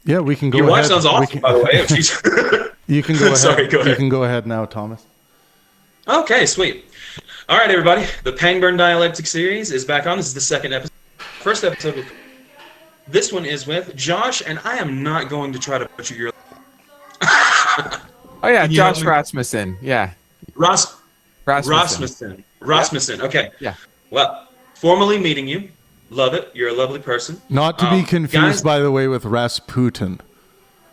Yeah, we can go Your ahead. wife sounds awesome, by the way. If she's You can go ahead. Sorry, go ahead. You can go ahead now, Thomas. Okay, sweet. All right, everybody. The Pangburn dialectic series is back on. This is the second episode. First episode. This one is with Josh, and I am not going to try to butcher your. Oh yeah, Josh Rasmussen. Yeah. Rasmussen. Yep. Okay. Yeah. Well, formally meeting you. Love it. You're a lovely person. Not to be confused, guys, by the way, with Rasputin.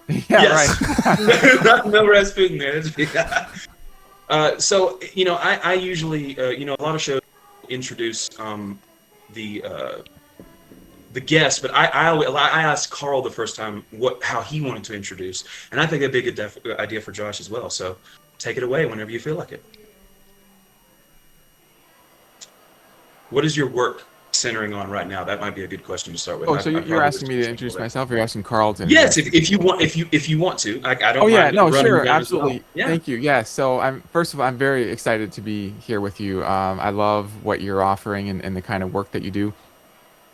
Yeah, yes. right. No Rasputin there. So, I usually, a lot of shows introduce the guest, but I asked Carl the first time how he wanted to introduce, and I think that'd be a good idea for Josh as well. So, take it away whenever you feel like it. What is your work centering on right now? That might be a good question to start with. Oh, so you're asking me to introduce myself, or you're asking Carl to? Yes, if you want to. I don't. Oh yeah, mind no, running sure, down as well. absolutely. Yeah. Thank you. Yeah. So first of all, I'm very excited to be here with you. I love what you're offering and the kind of work that you do.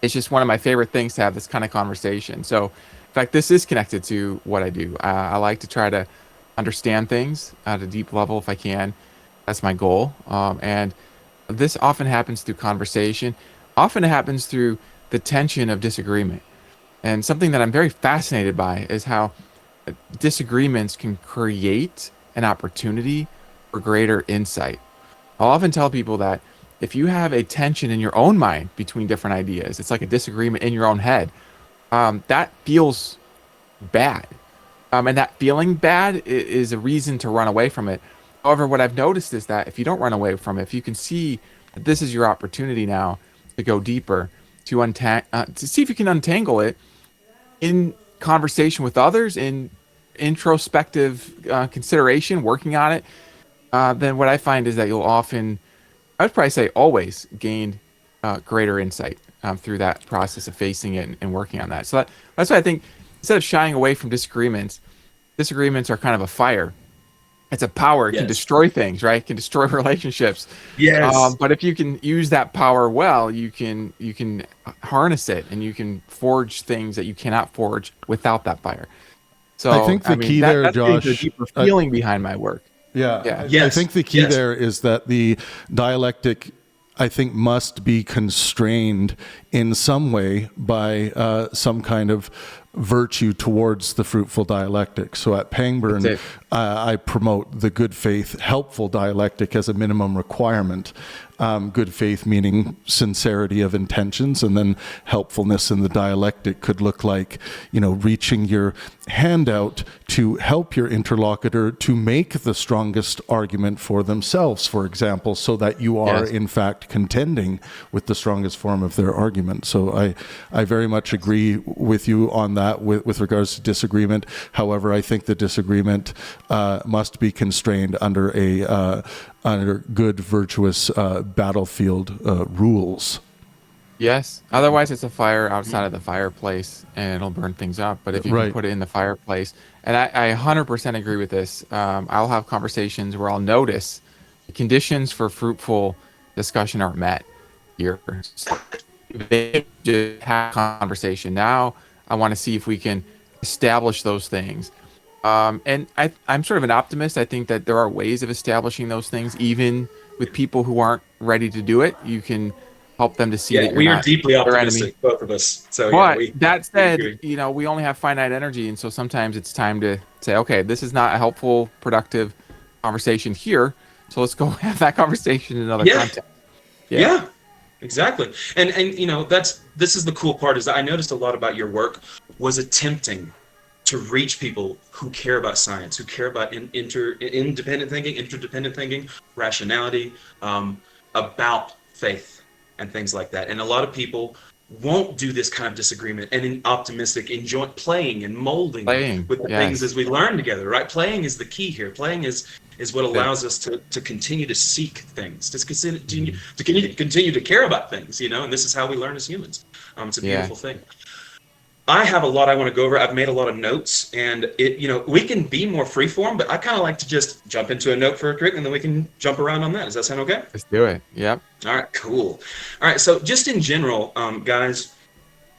It's just one of my favorite things to have this kind of conversation. So, in fact, this is connected to what I do. I like to try to understand things at a deep level if I can. That's my goal. And this often happens through conversation. Often it happens through the tension of disagreement. And something that I'm very fascinated by is how disagreements can create an opportunity for greater insight. I'll often tell people that if you have a tension in your own mind between different ideas, it's like a disagreement in your own head, that feels bad. And that feeling bad is a reason to run away from it. However, what I've noticed is that if you don't run away from it, if you can see that this is your opportunity now to go deeper, to see if you can untangle it in conversation with others, in introspective consideration, working on it, then what I find is that you'll often, I would probably say always, gain greater insight through that process of facing it and working on that. So that's why I think instead of shying away from disagreements are kind of a fire. It's a power. It can destroy things, right? It can destroy relationships. Yes. But if you can use that power well, you can harness it, and you can forge things that you cannot forge without that fire. So I think the key there, Josh, the deeper feeling behind my work. Yeah. Yes. I think the key there is that the dialectic, I think, must be constrained in some way by some kind of virtue towards the fruitful dialectic. So at Pangburn, I promote the good faith, helpful dialectic as a minimum requirement. Good faith meaning sincerity of intentions, and then helpfulness in the dialectic could look like, reaching your hand out to help your interlocutor to make the strongest argument for themselves, for example, so that you are in fact contending with the strongest form of their argument. So I very much agree with you on that with regards to disagreement. However, I think the disagreement must be constrained under under good, virtuous battlefield rules. Yes. Otherwise, it's a fire outside of the fireplace, and it'll burn things up. But if you can put it in the fireplace, and I 100% agree with this. I'll have conversations where I'll notice the conditions for fruitful discussion aren't met here. They just have conversation. Now, I want to see if we can establish those things. And I'm sort of an optimist. I think that there are ways of establishing those things, even with people who aren't ready to do it. You can help them to see that we are deeply optimistic, both of us. So, but that said, we only have finite energy, and so sometimes it's time to say, okay, this is not a helpful, productive conversation here. So let's go have that conversation in another context. Yeah, exactly. And this is the cool part, is that I noticed a lot about your work was attempting to reach people who care about science, who care about independent thinking, interdependent thinking, rationality, about faith and things like that. And a lot of people won't do this kind of disagreement and optimistic, enjoy playing and molding with the things as we learn together, right? Playing is the key here. Playing is what allows us to continue to seek things, to continue to care about things, and this is how we learn as humans. It's a beautiful thing. I have a lot I want to go over. I've made a lot of notes, and we can be more freeform, but I kind of like to just jump into a note for a quick, and then we can jump around on that. Does that sound okay? Let's do it. Yep. All right, cool. All right, so just in general, guys,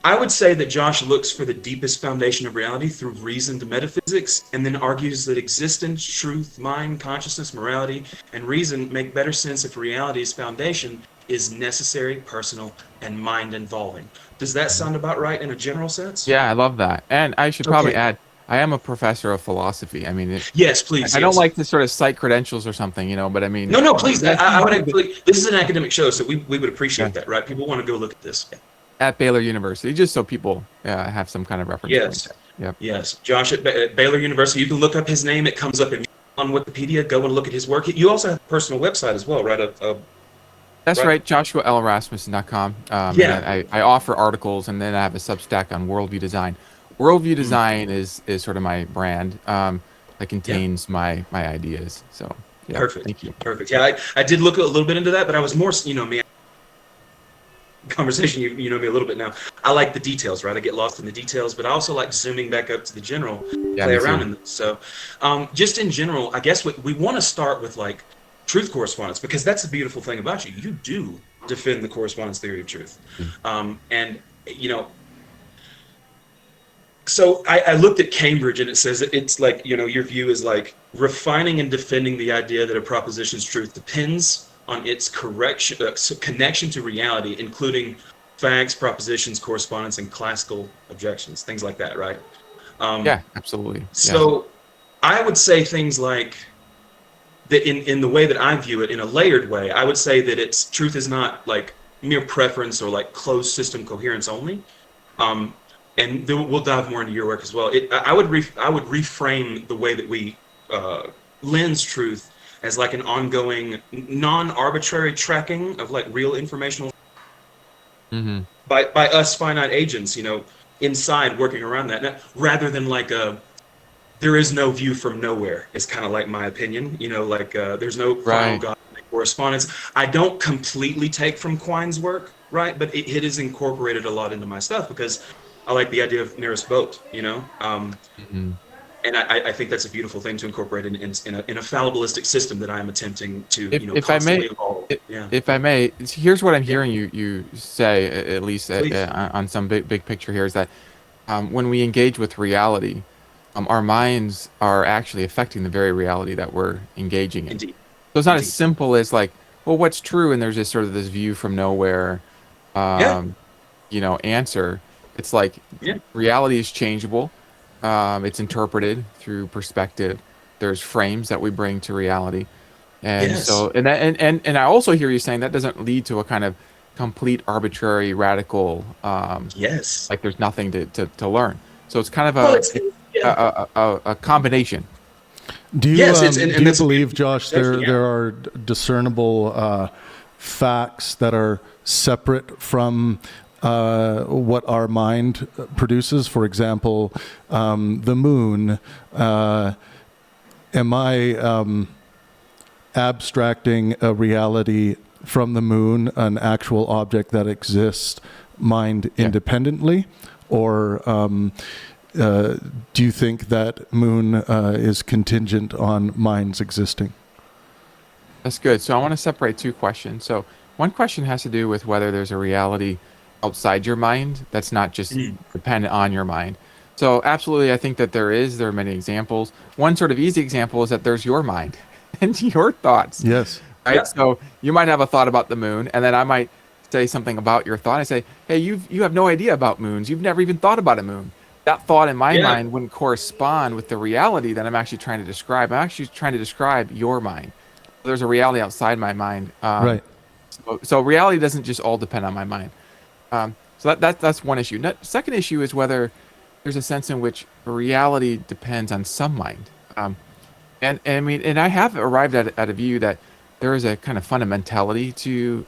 I would say that Josh looks for the deepest foundation of reality through reasoned metaphysics, and then argues that existence, truth, mind, consciousness, morality, and reason make better sense if reality's foundation is necessary, personal, and mind-involving. Does that sound about right in a general sense? Yeah, I love that. And I should probably Okay. add, I am a professor of philosophy. I mean, Yes, please. I don't Yes. like to sort of cite credentials or something, but I mean, No, no, please. that's I would actually. This is an academic show, so we would appreciate yeah, that, right? People want to go look at this. at Baylor University, just so people have some kind of reference point Yes, there. Yep. yes. Josh at Baylor University. You can look up his name. It comes up on Wikipedia. Go and look at his work. You also have a personal website as well, right? That's Right. right, JoshuaLRasmussen.com. Yeah. And I offer articles, and then I have a Substack on worldview design. Worldview design is sort of my brand that contains my ideas. So, yeah, Perfect. thank you. Perfect. Yeah, I did look a little bit into that, but I was more, me. Conversation, you know me a little bit now. I like the details, right? I get lost in the details, but I also like zooming back up to the general, Yeah, play me around too. in this. So, just in general, I guess we want to start with like truth correspondence, because that's the beautiful thing about you. You do defend the correspondence theory of truth, and so I looked at Cambridge, and it says that it's like, your view is like refining and defending the idea that a proposition's truth depends on its connection to reality, including facts, propositions, correspondence, and classical objections, things like that, right? Yeah, absolutely. Yeah. So I would say things like that in the way that I view it, in a layered way. I would say that truth is not like mere preference or like closed system coherence only. And then we'll dive more into your work as well. I would reframe the way that we lens truth as like an ongoing, non-arbitrary tracking of like real informational by us finite agents, inside working around that, rather than like there is no view from nowhere. Is kind of like my opinion, there's no final Right. God correspondence. I don't completely take from Quine's work, right? But it is incorporated a lot into my stuff because I like the idea of nearest vote, and I think that's a beautiful thing to incorporate in a fallibilistic system that I am attempting to, If I may, constantly evolve. Yeah, if I may, here's what I'm hearing you say, at least please. on some big picture here, is that when we engage with reality, our minds are actually affecting the very reality that we're engaging in. Indeed. So it's not as Indeed. simple as like, well, what's true, and there's this sort of this view from nowhere, Yeah. answer. It's like Yeah. reality is changeable. It's interpreted through perspective. There's frames that we bring to reality, and Yes. so and I also hear you saying that doesn't lead to a kind of complete arbitrary radical Yes. like there's nothing to learn. So it's kind of Well, it's a combination. Do you, Yes, do you that's a believe, beautiful Josh, there perception, yeah. there are discernible facts that are separate from what our mind produces? For example, the moon. Am I abstracting a reality from the moon, an actual object that exists, mind independently? Or do you think that moon is contingent on minds existing? That's good. So I want to separate two questions. So one question has to do with whether there's a reality outside your mind that's not just dependent on your mind. So absolutely, I think that there is. There are many examples. One sort of easy example is that there's your mind and your thoughts. Yes. Right. Yeah. So you might have a thought about the moon, and then I might say something about your thought. I say, hey, you have no idea about moons. You've never even thought about a moon. That thought in my Yeah. mind wouldn't correspond with the reality that I'm actually trying to describe. I'm actually trying to describe your mind. There's a reality outside my mind. Right. So reality doesn't just all depend on my mind. So that's one issue. Second issue is whether there's a sense in which reality depends on some mind. And I mean, and I have arrived at a view that there is a kind of fundamentality to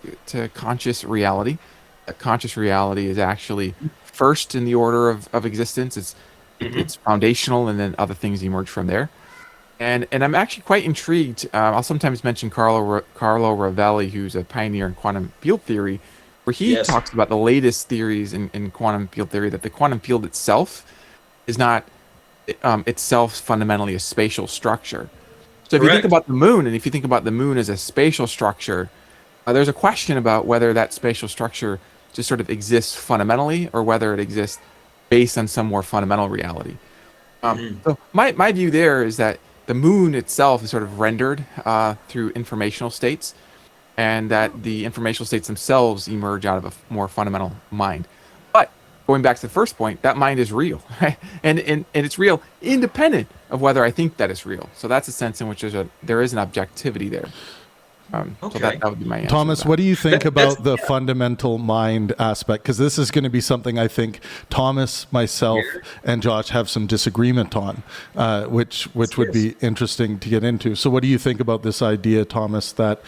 conscious reality. That conscious reality is actually first in the order of existence. It's foundational, and then other things emerge from there. And I'm actually quite intrigued. I'll sometimes mention Carlo Rovelli, who's a pioneer in quantum field theory, where he Yes. talks about the latest theories in quantum field theory, that the quantum field itself is not itself fundamentally a spatial structure. So if you think Correct. about the moon, and if you think about the moon as a spatial structure, there's a question about whether that spatial structure just sort of exists fundamentally, or whether it exists based on some more fundamental reality. So my view there is that the moon itself is sort of rendered through informational states, and that the informational states themselves emerge out of a more fundamental mind. But going back to the first point, that mind is real, right? And it's real independent of whether I think that it's real. So that's a sense in which there is an objectivity there. So that would be my answer. Thomas, what do you think about the fundamental mind aspect? Because this is going to be something I think Thomas, myself, and Josh have some disagreement on, which would be interesting to get into. So what do you think about this idea, Thomas, that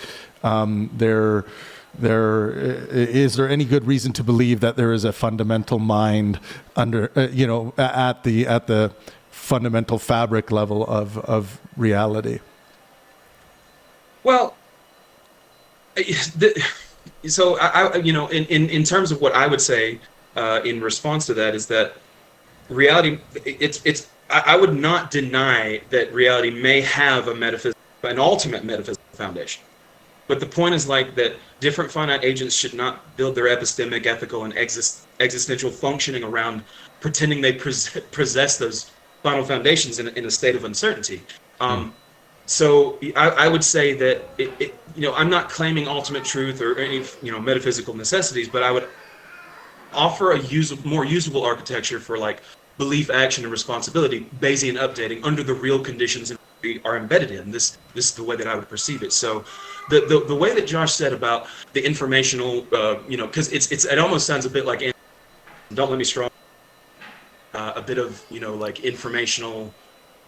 is there any good reason to believe that there is a fundamental mind under, at the fundamental fabric level of reality? Well, so in terms of what I would say in response to that is that reality, I would not deny that reality may have an ultimate metaphysical foundation. But the point is that different finite agents should not build their epistemic, ethical, and existential functioning around pretending they possess those final foundations in a state of uncertainty. So I would say that I'm not claiming ultimate truth or any metaphysical necessities, but I would offer a more usable architecture for belief, action, and responsibility, Bayesian updating under the real conditions we are embedded in. This is the way that I would perceive it. So the way that Josh said about the informational, because it almost sounds a bit like, don't let me strong, a bit of informational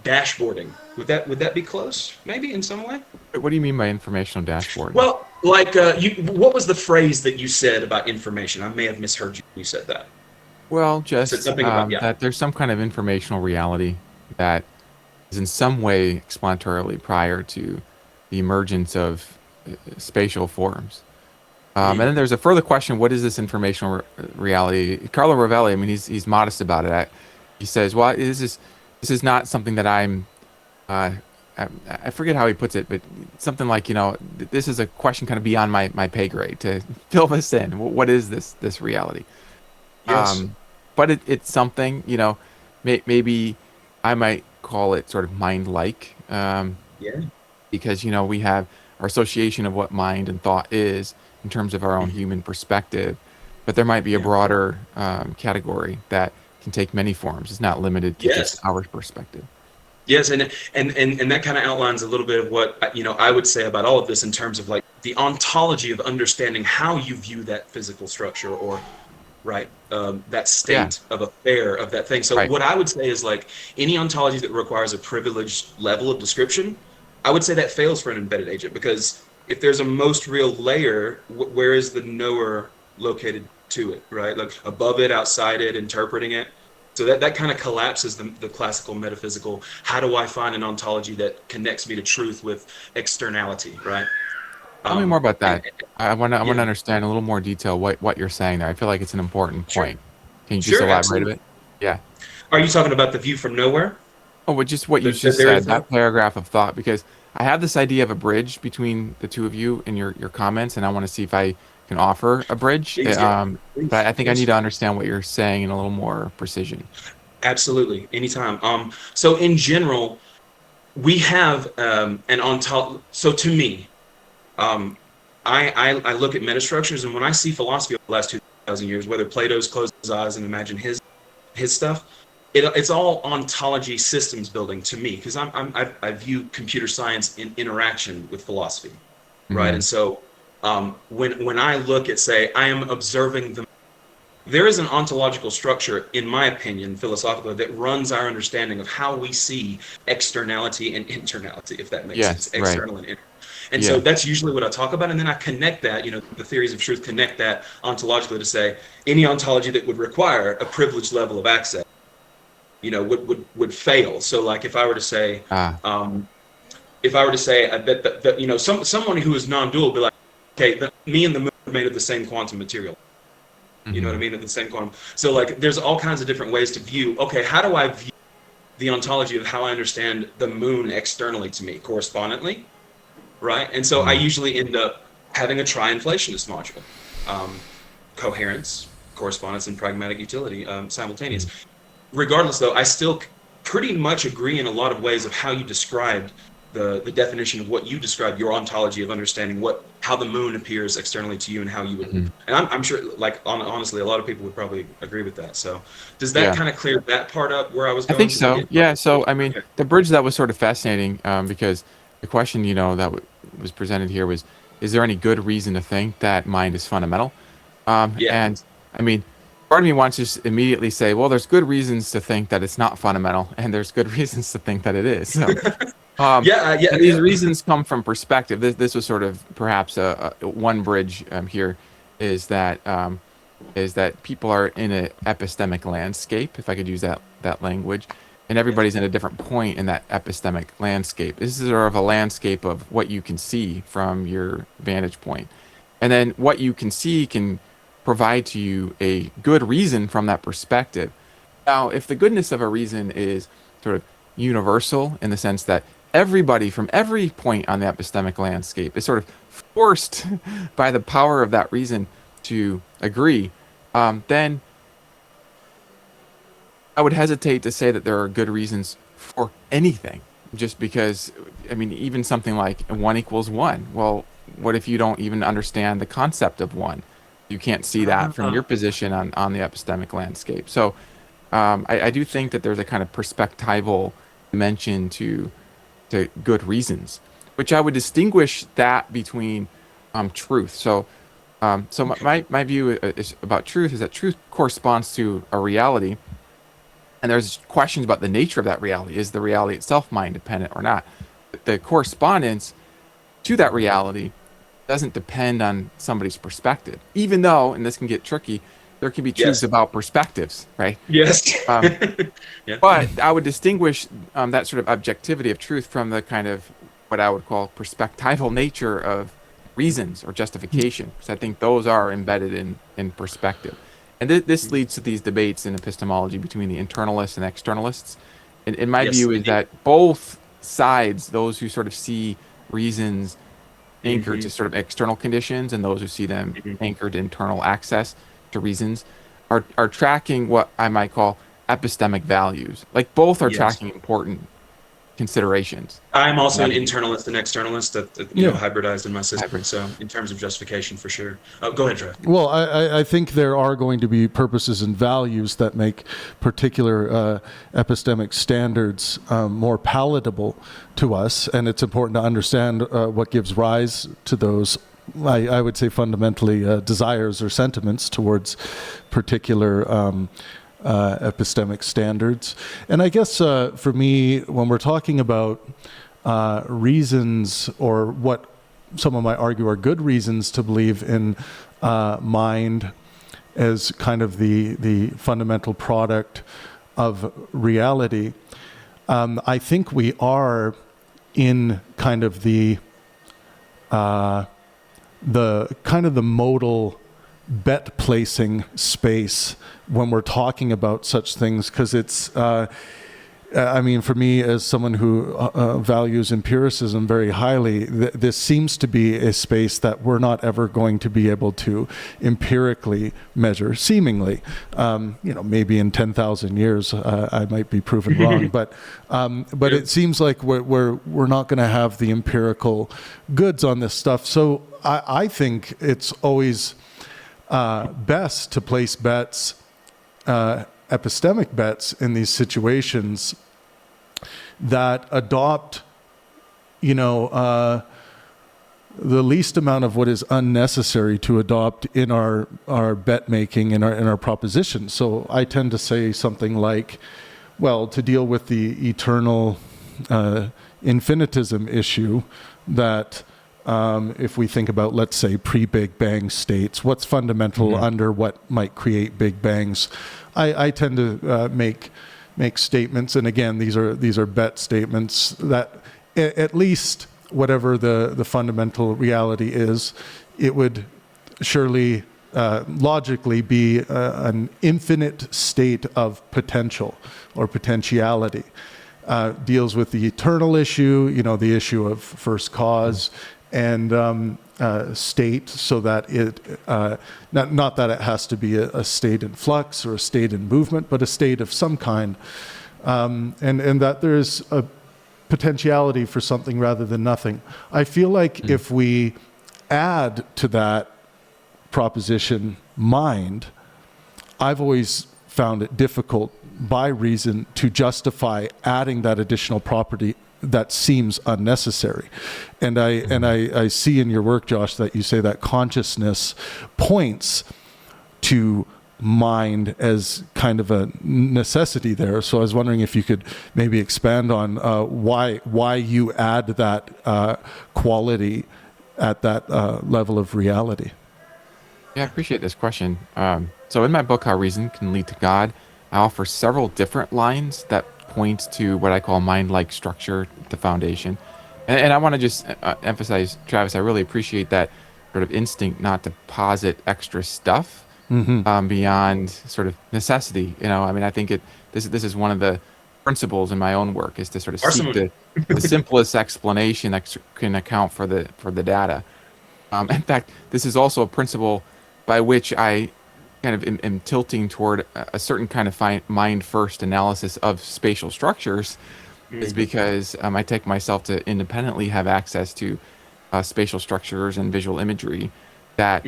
dashboarding. Would that be close? Maybe in some way. What do you mean by informational dashboarding? Well, what was the phrase that you said about information? I may have misheard you when you said that. Well, just that there's some kind of informational reality that is in some way explanatorily prior to the emergence of spatial forms. And then there's a further question: what is this informational reality? Carlo Rovelli, I mean, he's modest about it. He says, "Well, this is not something that I'm." I forget how he puts it, but something like, this is a question kind of beyond my pay grade to fill this in. What is this reality? Yes. But it's something, maybe I might call it sort of mind-like. Because, we have our association of what mind and thought is in terms of our own human perspective. But there might be a broader category that can take many forms. It's not limited to just our perspective. Yes, and that kind of outlines a little bit of what I would say about all of this in terms of the ontology of understanding how you view that physical structure or that state of affair of that thing. So what I would say is any ontology that requires a privileged level of description, I would say that fails for an embedded agent, because if there's a most real layer, where is the knower located to it, right? Above it, outside it, interpreting it. So that kind of collapses the classical metaphysical, how do I find an ontology that connects me to truth with externality, right? Tell me more about that. I want to understand a little more detail what you're saying there. I feel like it's an important point. Can you just elaborate a bit? Yeah. Are you talking about the view from nowhere? Oh, but just what you just said, that paragraph of thought, because I have this idea of a bridge between the two of you in your comments, and I want to see if I can offer a bridge. But I think I need to understand what you're saying in a little more precision. Absolutely. Anytime. So in general, we have an ontology. So to me, I look at metastructures, and when I see philosophy over the last 2,000 years, whether Plato's closed his eyes and imagined his stuff, it's all ontology systems building to me, because I view computer science in interaction with philosophy, right? And so when I look at, say, I am observing there is an ontological structure, in my opinion, philosophically, that runs our understanding of how we see externality and internality, if that makes sense, external and internal. And so that's usually what I talk about, and then I connect that, the theories of truth connect that ontologically to say any ontology that would require a privileged level of access, would fail. So if I were to say, I bet that someone who is non-dual would be like, okay, me and the moon are made of the same quantum material. You know what I mean? Of the same quantum. So there's all kinds of different ways to view, okay, how do I view the ontology of how I understand the moon externally to me correspondently, right? And so I usually end up having a tri-inflationist module. coherence, correspondence, and pragmatic utility simultaneous. Regardless, though, I still pretty much agree in a lot of ways of how you described the definition of what you described, your ontology of understanding how the moon appears externally to you and how you would, and I'm sure, like, honestly, a lot of people would probably agree with that. So does that kind of clear that part up where I was I going? think so. Yeah. So, I mean, the bridge that was sort of fascinating because the question, that was presented here was, is there any good reason to think that mind is fundamental? And I mean, part of me wants to just immediately say, well, there's good reasons to think that it's not fundamental, and there's good reasons to think that it is. So, and these reasons come from perspective. This was sort of perhaps one bridge here is that people are in an epistemic landscape, if I could use that language, and everybody's in a different point in that epistemic landscape. This is sort of a landscape of what you can see from your vantage point. And then what you can see can provide to you a good reason from that perspective. Now, if the goodness of a reason is sort of universal in the sense that everybody from every point on the epistemic landscape is sort of forced by the power of that reason to agree, then I would hesitate to say that there are good reasons for anything, just because, I mean, even something like 1 equals 1. Well, what if you don't even understand the concept of 1? You can't see that from your position on the epistemic landscape. So I do think that there's a kind of perspectival dimension to good reasons, which I would distinguish that between truth. So my view is about truth is that truth corresponds to a reality, and there's questions about the nature of that reality. Is the reality itself mind dependent or not? The correspondence to that reality doesn't depend on somebody's perspective, even though, and this can get tricky, there can be truths about perspectives, right? Yes. But I would distinguish that sort of objectivity of truth from the kind of what I would call perspectival nature of reasons or justification, because I think those are embedded in perspective. And this leads to these debates in epistemology between the internalists and externalists. And my view is that both sides, those who sort of see reasons anchored to sort of external conditions and those who see them anchored to internal access to reasons, are tracking what I might call epistemic values. Like both are tracking important considerations. I'm also an internalist and externalist that hybridized in my system. So in terms of justification, for sure. Go ahead, Trev. Well, I think there are going to be purposes and values that make particular epistemic standards more palatable to us, and it's important to understand what gives rise to those. I would say fundamentally desires or sentiments towards particular epistemic standards. And I guess for me, when we're talking about reasons, or what someone might argue are good reasons to believe in mind as kind of the fundamental product of reality, I think we are in kind of the modal bet placing space when we're talking about such things, because it's I mean, for me, as someone who values empiricism very highly, this seems to be a space that we're not ever going to be able to empirically measure, seemingly. Maybe in 10,000 years, I might be proven wrong, but it seems like we're not going to have the empirical goods on this stuff. So I think it's always best to place bets, epistemic bets, in these situations that adopt, the least amount of what is unnecessary to adopt in our bet making, in our propositions. So I tend to say something like, well, to deal with the eternal infinitism issue, that if we think about, let's say, pre-Big Bang states, what's fundamental under what might create Big Bangs? I tend to make statements, and again, these are bet statements, that at least whatever the fundamental reality is, it would surely logically be an infinite state of potential or potentiality. Deals with the eternal issue, the issue of first cause, and state, so that it not that it has to be a state in flux or a state in movement, but a state of some kind, and that there's a potentiality for something rather than nothing. I feel like if we add to that proposition mind, I've always found it difficult by reason to justify adding that additional property that seems unnecessary. And I see in your work, Josh, that you say that consciousness points to mind as kind of a necessity there. So I was wondering if you could maybe expand on why you add that quality at that level of reality. Yeah, I appreciate this question. So in my book, How Reason Can Lead to God, I offer several different lines that point to what I call mind-like structure, the foundation. And I want to just emphasize, Travis, I really appreciate that sort of instinct not to posit extra stuff beyond sort of necessity. I mean, I think this is one of the principles in my own work, is to sort of seek the simplest explanation that can account for the data. In fact, this is also a principle by which I kind of am tilting toward a certain kind of mind-first analysis of spatial structures, is because I take myself to independently have access to spatial structures and visual imagery that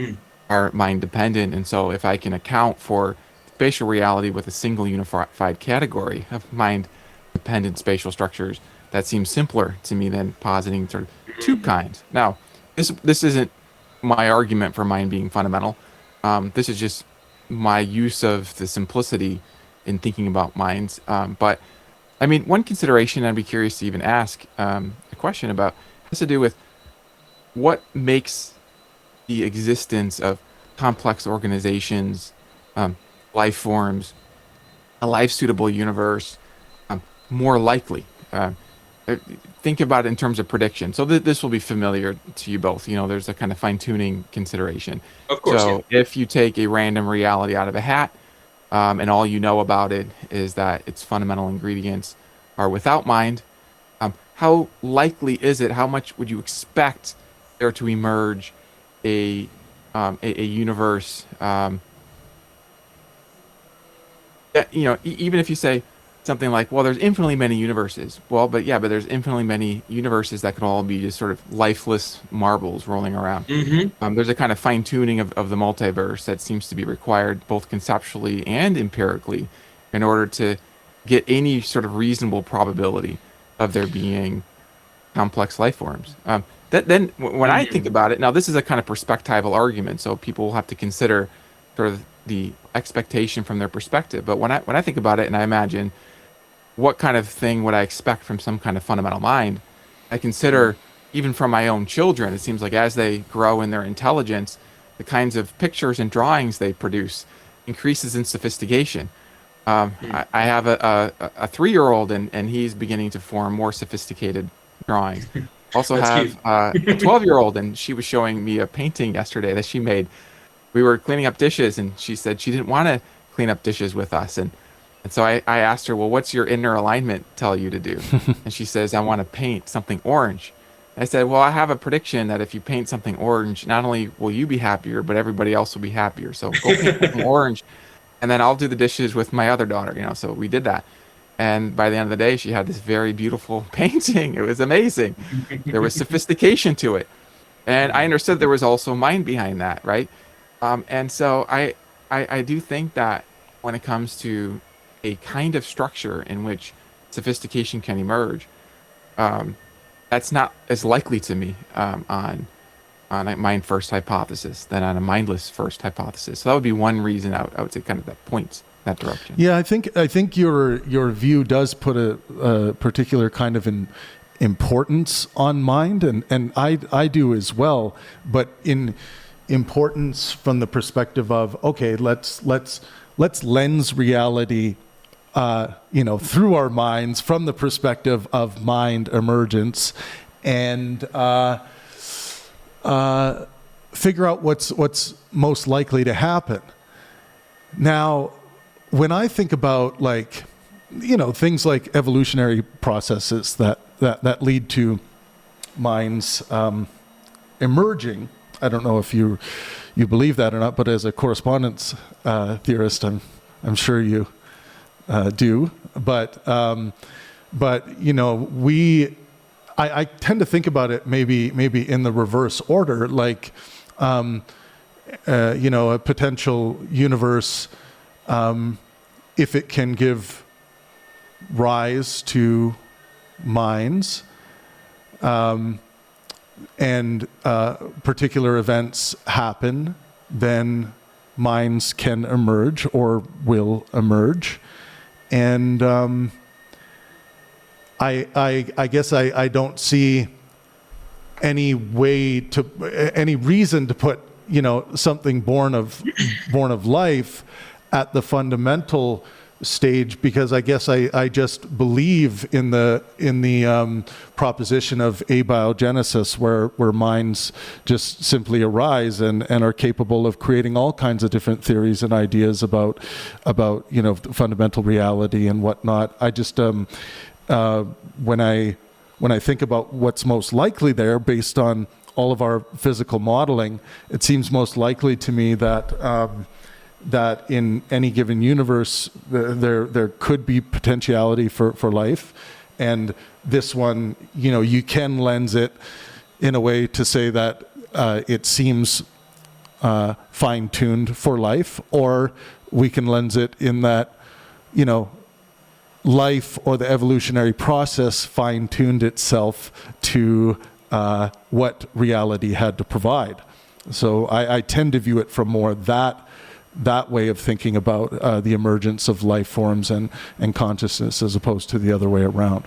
are mind-dependent. And so if I can account for spatial reality with a single unified category of mind-dependent spatial structures, that seems simpler to me than positing sort of two kinds. Now, this isn't my argument for mind being fundamental. This is just my use of the simplicity in thinking about minds. But I mean, one consideration I'd be curious to even ask a question about has to do with what makes the existence of complex organizations, life forms, a life-suitable universe more likely. Think about it in terms of prediction. So this will be familiar to you both. There's a kind of fine-tuning consideration. Of course. So if you take a random reality out of a hat, and all you know about it is that its fundamental ingredients are without mind, how likely is it? How much would you expect there to emerge a universe? That, even if you say something like, well, there's infinitely many universes. Well, but there's infinitely many universes that could all be just sort of lifeless marbles rolling around. There's a kind of fine-tuning of the multiverse that seems to be required both conceptually and empirically in order to get any sort of reasonable probability of there being complex life forms. Then when I think about it, now this is a kind of perspectival argument, so people will have to consider sort of the expectation from their perspective. But when I think about it and I imagine what kind of thing would I expect from some kind of fundamental mind, I consider even from my own children, it seems like as they grow in their intelligence, the kinds of pictures and drawings they produce increases in sophistication. I have a 3-year-old and he's beginning to form more sophisticated drawings. Also have a 12-year-old, and she was showing me a painting yesterday that she made. We were cleaning up dishes and she said she didn't want to clean up dishes with us. And so I asked her, well, what's your inner alignment tell you to do? And she says, I want to paint something orange. And I said, well, I have a prediction that if you paint something orange, not only will you be happier, but everybody else will be happier. So go paint something orange, and then I'll do the dishes with my other daughter, So we did that. And by the end of the day, she had this very beautiful painting. It was amazing. There was sophistication to it. And I understood there was also mind behind that, right? And so I do think that when it comes to a kind of structure in which sophistication can emerge, that's not as likely to me on a mind first hypothesis than on a mindless first hypothesis. So that would be one reason I would say kind of that points that direction. Yeah, I think your view does put a particular kind of importance on mind, and I do as well, but in importance from the perspective of, okay, let's lens reality through our minds from the perspective of mind emergence, and figure out what's most likely to happen. Now, when I think about things like evolutionary processes that lead to minds emerging. I don't know if you believe that or not, but as a correspondence theorist, I'm sure you do. But you know, I tend to think about it maybe in the reverse order, like you know, a potential universe, if it can give rise to minds, and particular events happen, then minds can emerge or will emerge. And I guess I don't see any reason to put, you know, something born of life at the fundamental stage, because I guess I just believe in the proposition of abiogenesis, where minds just simply arise and are capable of creating all kinds of different theories and ideas about you know, fundamental reality and whatnot. I just when I think about what's most likely there based on all of our physical modeling, it seems most likely to me that that in any given universe, there could be potentiality for life. And this one, you know, you can lens it in a way to say that it seems fine-tuned for life, or we can lens it in that, you know, life or the evolutionary process fine-tuned itself to what reality had to provide. So I tend to view it from more that way of thinking about the emergence of life forms and consciousness, as opposed to the other way around.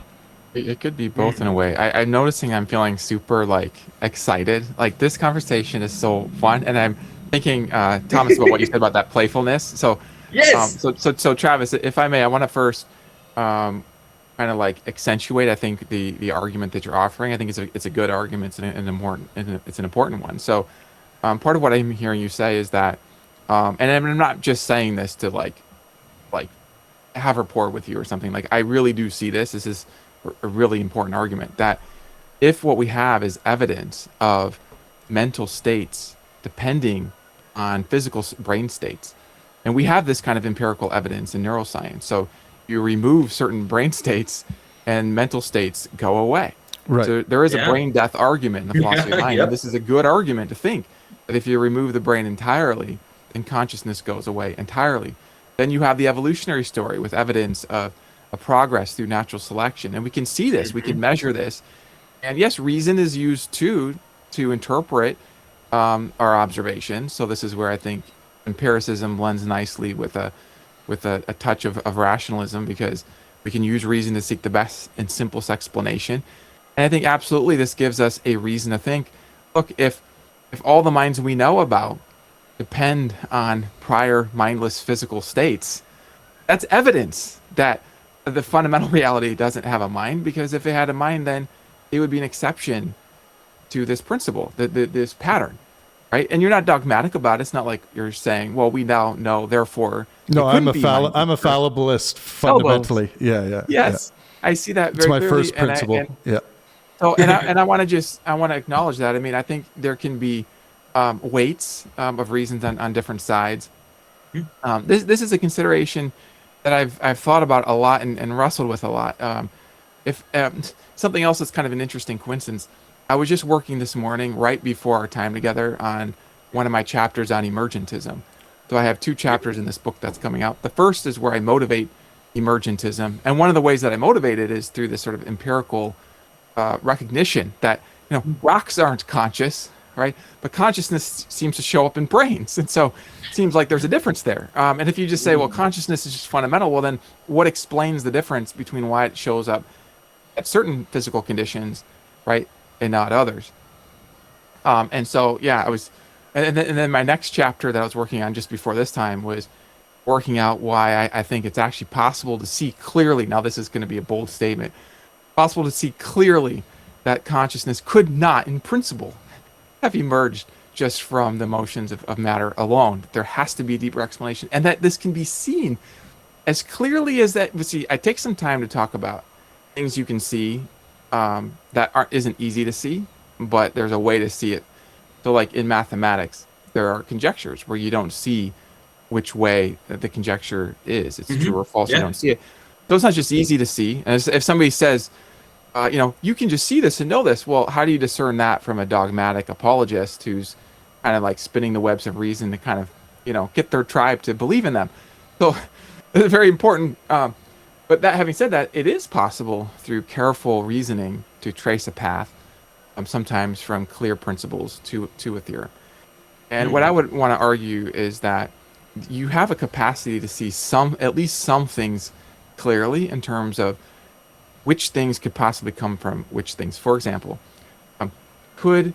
It could be both in a way. I'm noticing I'm feeling super like excited. Like this conversation is so fun, and I'm thinking, Thomas, about what you said about that playfulness. So, Yes. So Travis, if I may, I want to first kind of like accentuate, I think, the argument that you're offering. I think it's a good argument. It's an important one. So, part of what I'm hearing you say is that, and I'm not just saying this to like have rapport with you or something. Like, I really do see this. This is a really important argument, that if what we have is evidence of mental states depending on physical brain states, and we have this kind of empirical evidence in neuroscience. So you remove certain brain states and mental states go away. Right. So there is a brain death argument in the philosophy of mind. Yep. And this is a good argument to think that if you remove the brain entirely, then consciousness goes away entirely. Then you have the evolutionary story with evidence of a progress through natural selection. And we can see this, we can measure this. And yes, reason is used too to interpret our observations. So this is where I think empiricism blends nicely with a touch of rationalism, because we can use reason to seek the best and simplest explanation. And I think absolutely this gives us a reason to think, look, if all the minds we know about depend on prior mindless physical states, that's evidence that the fundamental reality doesn't have a mind, because if it had a mind, then it would be an exception to this principle, this pattern, right? And you're not dogmatic about it. It's not like you're saying, well, we now know, therefore. No, I'm a fallibilist fundamentally. Yeah. Yes, yeah. I see that very clearly. It's my first principle. Yeah. So, and I want to acknowledge that. I mean, I think there can be weights of reasons on different sides. This is a consideration that I've thought about a lot and wrestled with a lot. If something else that's kind of an interesting coincidence, I was just working this morning right before our time together on one of my chapters on emergentism. So I have two chapters in this book that's coming out. The first is where I motivate emergentism, and one of the ways that I motivate it is through this sort of empirical recognition that, you know, rocks aren't conscious, right? But consciousness seems to show up in brains, and so it seems like there's a difference there. And if you just say, well, consciousness is just fundamental, well, then what explains the difference between why it shows up at certain physical conditions, right, and not others? And so, yeah, I was, and then my next chapter that I was working on just before this time was working out why I think it's actually possible to see clearly. Now, this is going to be a bold statement. Possible to see clearly that consciousness could not, in principle, have emerged just from the motions of matter alone. There has to be a deeper explanation, and that this can be seen as clearly as that. See, I take some time to talk about things you can see that isn't easy to see, but there's a way to see it So like in mathematics, there are conjectures where you don't see which way that the conjecture is. It's true or false. You Yeah. don't see it. So it's not just easy to see. And if somebody says, you can just see this and know this, well, how do you discern that from a dogmatic apologist who's kind of like spinning the webs of reason to kind of, get their tribe to believe in them? So it's very important. But that having said that, it is possible through careful reasoning to trace a path, sometimes from clear principles to a theorem. And what I would want to argue is that you have a capacity to see at least some things clearly in terms of which things could possibly come from which things. For example, could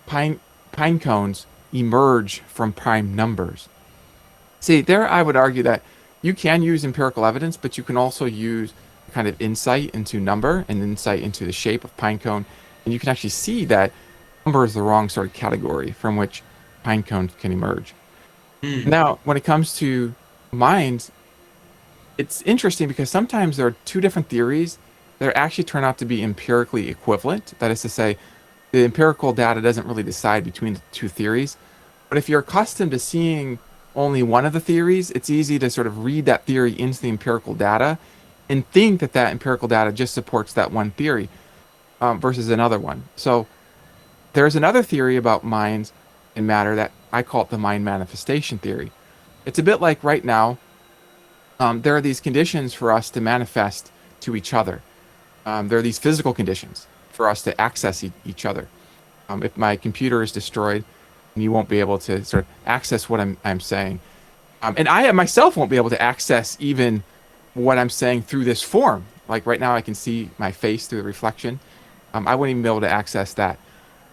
pine cones emerge from prime numbers? See, there I would argue that you can use empirical evidence, but you can also use kind of insight into number and insight into the shape of pine cone, and you can actually see that number is the wrong sort of category from which pine cones can emerge. Now, when it comes to minds, it's interesting because sometimes there are two different theories that actually turn out to be empirically equivalent. That is to say, the empirical data doesn't really decide between the two theories. But if you're accustomed to seeing only one of the theories, it's easy to sort of read that theory into the empirical data and think that that empirical data just supports that one theory versus another one. So there's another theory about minds and matter that I call it the mind manifestation theory. It's a bit like right now, there are these conditions for us to manifest to each other. There are these physical conditions for us to access each other. If my computer is destroyed, you won't be able to sort of access what I'm saying. And I myself won't be able to access even what I'm saying through this form. Like right now I can see my face through the reflection. I wouldn't even be able to access that.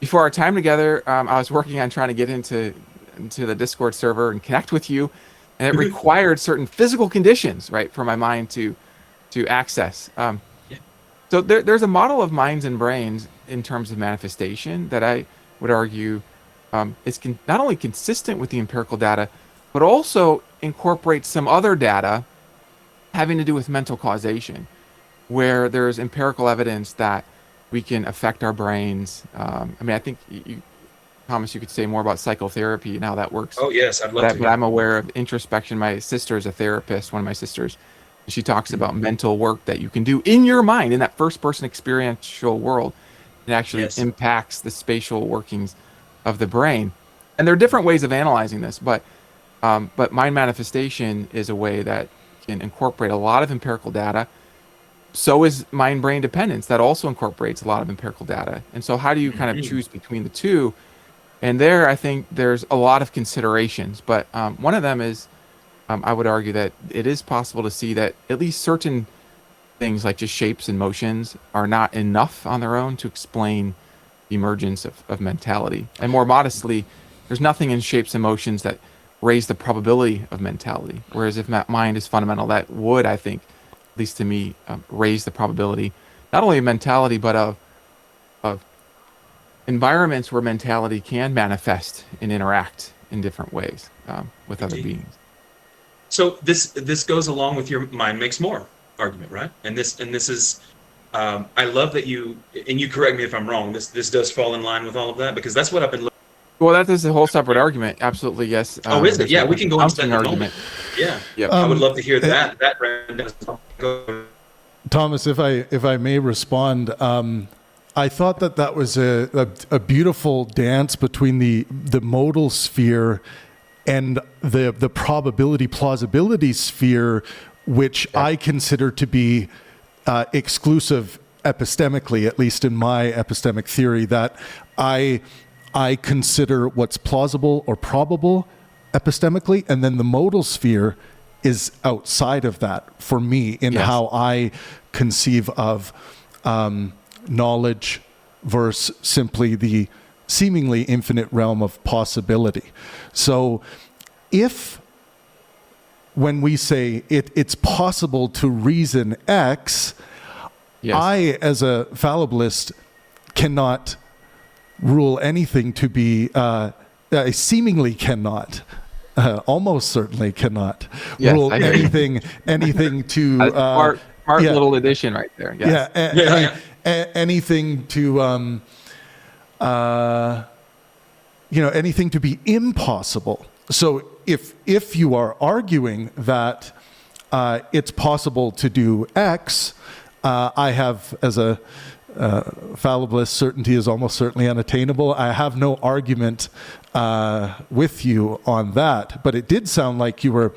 Before our time together, I was working on trying to get into the Discord server and connect with you. And it required certain physical conditions, right, for my mind to access. So there's a model of minds and brains in terms of manifestation that I would argue is not only consistent with the empirical data, but also incorporates some other data having to do with mental causation, where there's empirical evidence that we can affect our brains. I think Thomas, you could say more about psychotherapy and how that works. Oh yes, I'd love to. But I'm aware of introspection. My sister is a therapist, one of my sisters. She talks about mental work that you can do in your mind, in that first-person experiential world. It actually impacts the spatial workings of the brain. And there are different ways of analyzing this, but mind manifestation is a way that can incorporate a lot of empirical data. So is mind-brain dependence. That also incorporates a lot of empirical data. And so how do you kind of choose between the two? And there, I think there's a lot of considerations. But one of them is, I would argue that it is possible to see that at least certain things like just shapes and motions are not enough on their own to explain the emergence of mentality. And more modestly, there's nothing in shapes and motions that raise the probability of mentality. Whereas if mind is fundamental, that would, I think, at least to me, raise the probability, not only of mentality, but of environments where mentality can manifest and interact in different ways with other beings. So this goes along with your mind makes more argument, right? And this is I love that you correct me if I'm wrong. This does fall in line with all of that, because that's what I've been looking. Well, that is a whole separate argument. Absolutely, yes. Is it? Yeah, we can go into that in a moment. Yeah, I would love to hear that. Thomas, if I may respond, I thought that was a beautiful dance between the modal sphere and the probability plausibility sphere, which I consider to be exclusive epistemically, at least in my epistemic theory, that I consider what's plausible or probable epistemically, and then the modal sphere is outside of that for me in how I conceive of knowledge versus simply the seemingly infinite realm of possibility. So if when we say it's possible to reason X, I, as a fallibilist, cannot rule anything to be, I seemingly cannot, almost certainly cannot rule anything to... smart little addition right there. Yes. Anything to anything to be impossible. So if you are arguing that it's possible to do X, I have, as a fallibilist, certainty is almost certainly unattainable. I have no argument with you on that, but it did sound like you were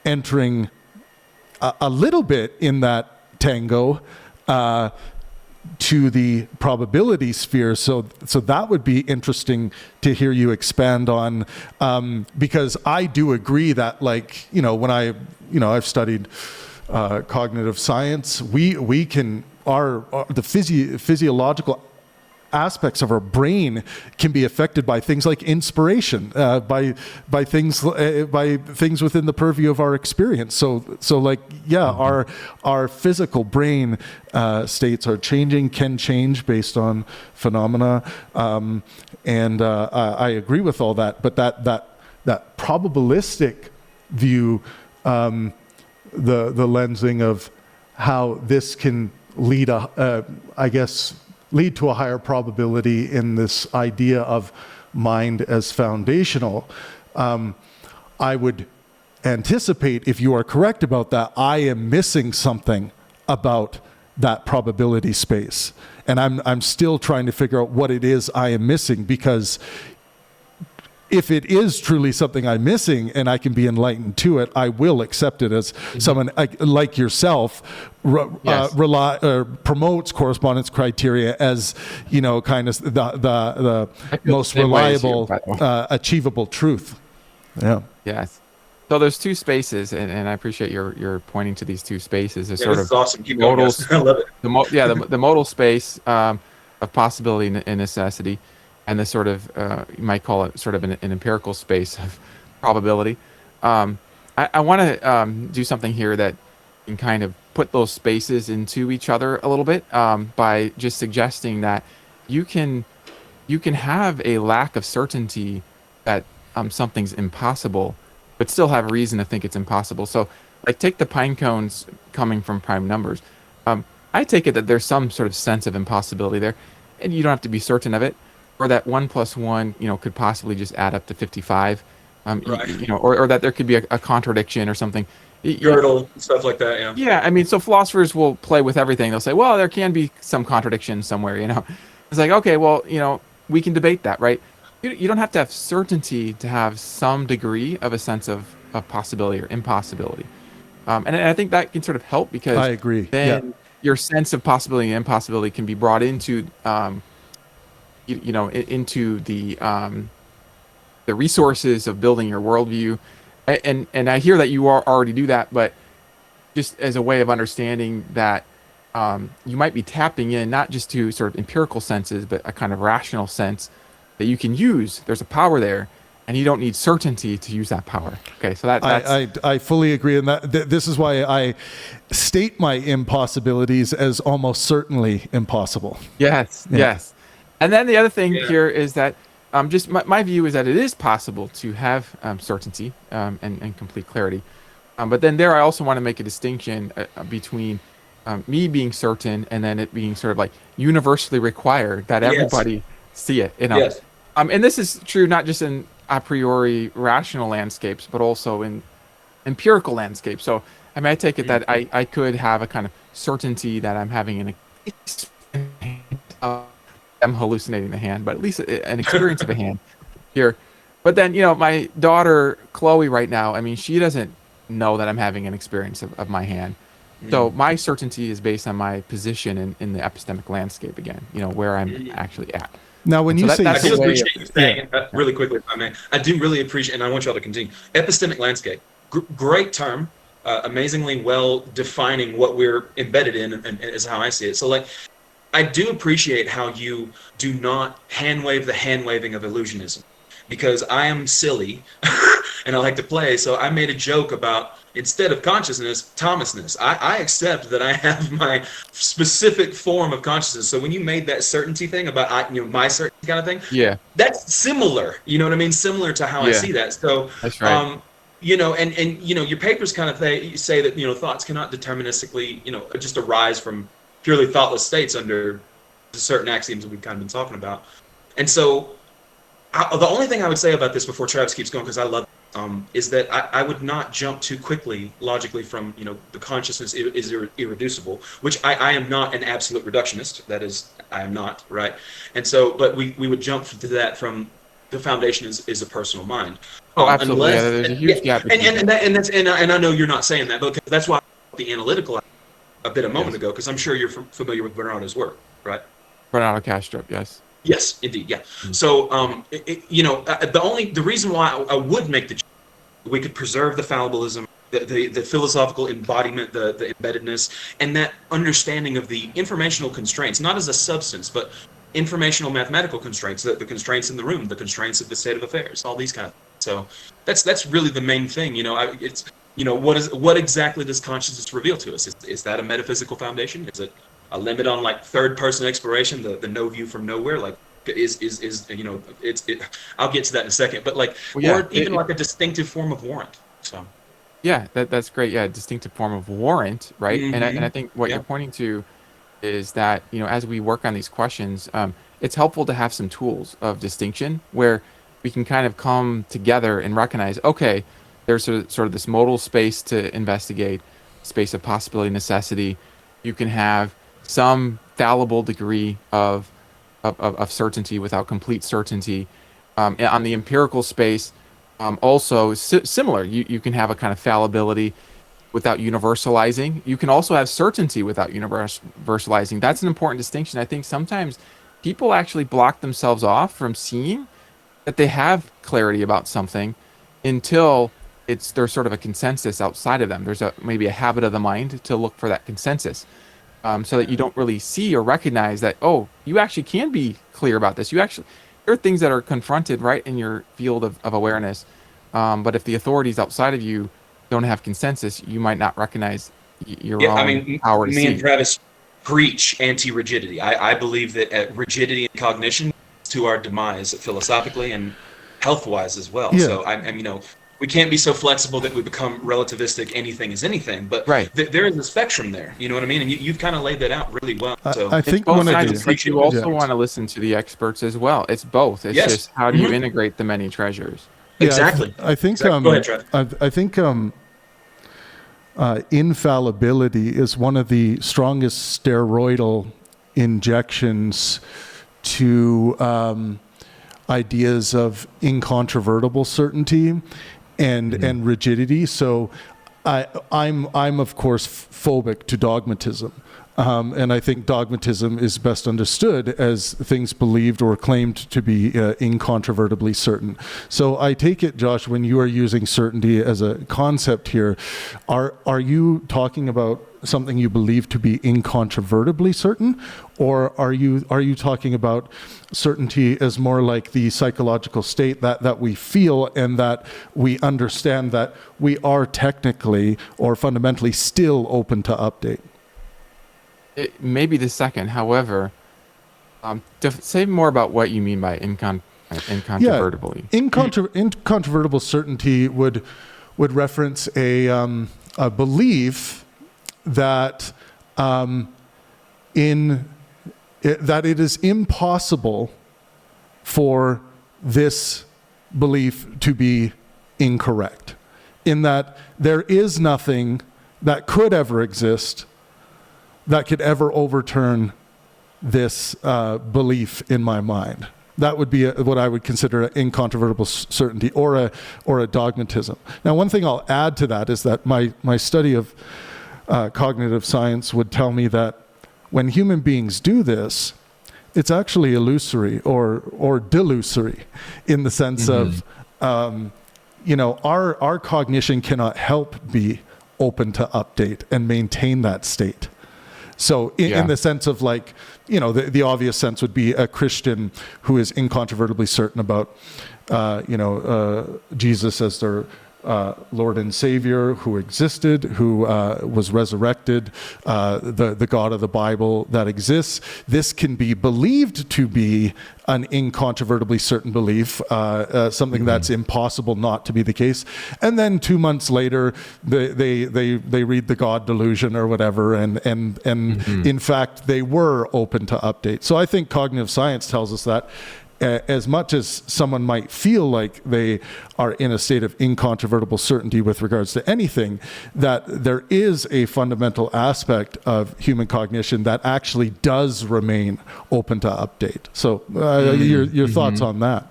entering a little bit in that tango to the probability sphere. So that would be interesting to hear you expand on, because I do agree that, like, when I've studied cognitive science, the physiological aspects of our brain can be affected by things like inspiration, by things within the purview of our experience. So like, yeah, our physical brain states are changing, can change based on phenomena, and I agree with all that. But that probabilistic view, the lensing of how this can lead to a higher probability in this idea of mind as foundational. I would anticipate, if you are correct about that, I am missing something about that probability space. And I'm still trying to figure out what it is I am missing, because if it is truly something I'm missing and I can be enlightened to it, I will accept it as someone like yourself promotes correspondence criteria as, kind of the most reliable, achievable truth. Yeah. Yes. So there's two spaces, and I appreciate your pointing to these two spaces. There's sort this of is awesome. Keep going, guys. I love it. The modal space of possibility and necessity, and the sort of, you might call it sort of an empirical space of probability. I want to do something here that can kind of put those spaces into each other a little bit, by just suggesting that you can have a lack of certainty that something's impossible, but still have reason to think it's impossible. So, like, take the pine cones coming from prime numbers. I take it that there's some sort of sense of impossibility there, and you don't have to be certain of it. Or that 1 + 1, could possibly just add up to 55, right. Or that there could be a contradiction or something. Gödel, stuff like that, yeah. Yeah, I mean, so philosophers will play with everything. They'll say, well, there can be some contradiction somewhere, It's like, okay, well, we can debate that, right? You don't have to have certainty to have some degree of a sense of possibility or impossibility. And I think that can sort of help, because I agree. Then your sense of possibility and impossibility can be brought into into the resources of building your worldview, and I hear that you already do that, but just as a way of understanding that you might be tapping in not just to sort of empirical senses, but a kind of rational sense that you can use. There's a power there, and you don't need certainty to use that power. Okay, so that's I fully agree, and this is why I state my impossibilities as almost certainly impossible. Yes. And then the other thing here is that just my view is that it is possible to have certainty and complete clarity. But then there I also want to make a distinction between me being certain and then it being sort of like universally required that everybody see it. Yes. And this is true not just in a priori rational landscapes, but also in empirical landscapes. So I take it that I could have a kind of certainty that I'm having an I'm hallucinating the hand, but at least an experience of a hand here. But then, my daughter, Chloe, right now, she doesn't know that I'm having an experience of my hand. So my certainty is based on my position in the epistemic landscape again, where I'm actually at. Now, when you say... I do appreciate you saying really quickly, if I may. I do really appreciate, and I want y'all to continue. Epistemic landscape, great term, amazingly well defining what we're embedded in, and is how I see it. So, like, I do appreciate how you do not hand-wave the hand-waving of illusionism, because I am silly and I like to play. So I made a joke about, instead of consciousness, Thomasness. I accept that I have my specific form of consciousness. So when you made that certainty thing about my certainty kind of thing, that's similar. You know what I mean? Similar to how I see that. So that's right. Your papers kind of say that thoughts cannot deterministically just arise from purely thoughtless states under certain axioms that we've kind of been talking about. And so the only thing I would say about this before Travis keeps going, because I love is that I would not jump too quickly logically from, the consciousness is irreducible, which I am not an absolute reductionist. That is, I am not, right? And so, but we would jump to that from the foundation is a personal mind. Oh, absolutely. Yeah, there's a huge gap. And I know you're not saying that, but that's why the analytical a bit a moment ago, because I'm sure you're familiar with Bernardo's work, right? Bernardo Kastrup, yes. Yes, indeed, yeah. So, the reason why I would make we could preserve the fallibilism, the philosophical embodiment, the embeddedness, and that understanding of the informational constraints, not as a substance, but informational mathematical constraints, the constraints in the room, the constraints of the state of affairs, all these kind of things. So that's really the main thing. What exactly does consciousness reveal to us? Is that a metaphysical foundation? Is it a limit on like third person exploration, the no view from nowhere? Like I'll get to that in a second, but like, or even like a distinctive form of warrant. So yeah, that's great. Yeah, distinctive form of warrant, right? Mm-hmm. And I think what you're pointing to is that, as we work on these questions, it's helpful to have some tools of distinction where we can kind of come together and recognize, okay, there's sort of this modal space to investigate, space of possibility, necessity. You can have some fallible degree of certainty without complete certainty. On the empirical space, also similar. You can have a kind of fallibility without universalizing. You can also have certainty without universalizing. That's an important distinction. I think sometimes people actually block themselves off from seeing that they have clarity about something until there's sort of a consensus outside of them. There's maybe a habit of the mind to look for that consensus, so that you don't really see or recognize that, oh, you actually can be clear about this. There are things that are confronted right in your field of awareness, but if the authorities outside of you don't have consensus, you might not recognize your own power to see. Me and Travis preach anti-rigidity. I believe that rigidity in cognition is to our demise philosophically and health-wise as well. Yeah. So we can't be so flexible that we become relativistic. Anything is anything, but there is a spectrum there. You know what I mean? And you've kind of laid that out really well. So I think both sides, but you also want to listen to the experts as well. It's both. It's just how do you integrate the many treasures? Yeah, exactly. I think. Exactly. Go ahead, Travis. I think infallibility is one of the strongest steroidal injections to ideas of incontrovertible certainty and rigidity. So I'm of course phobic to dogmatism. And I think dogmatism is best understood as things believed or claimed to be incontrovertibly certain. So I take it, Josh, when you are using certainty as a concept here, are you talking about something you believe to be incontrovertibly certain, or are you talking about certainty as more like the psychological state that we feel and that we understand that we are technically or fundamentally still open to update? It may be the second. However, say more about what you mean by incontrovertibly. Incontrovertible certainty would reference a belief that that it is impossible for this belief to be incorrect, in that there is nothing that could ever exist that could ever overturn this belief in my mind. That would be what I would consider an incontrovertible certainty or a dogmatism. Now, one thing I'll add to that is that my study of cognitive science would tell me that when human beings do this, it's actually illusory or delusory, in the sense of our cognition cannot help be open to update and maintain that state. So in the sense of like, the obvious sense would be a Christian who is incontrovertibly certain about, Jesus as their Lord and Savior, who existed, who was resurrected, the God of the Bible that exists. This can be believed to be an incontrovertibly certain belief, something that's impossible not to be the case. And then 2 months later, they read the God Delusion or whatever, and in fact, they were open to update. So I think cognitive science tells us that as much as someone might feel like they are in a state of incontrovertible certainty with regards to anything, that there is a fundamental aspect of human cognition that actually does remain open to update. So your thoughts on that?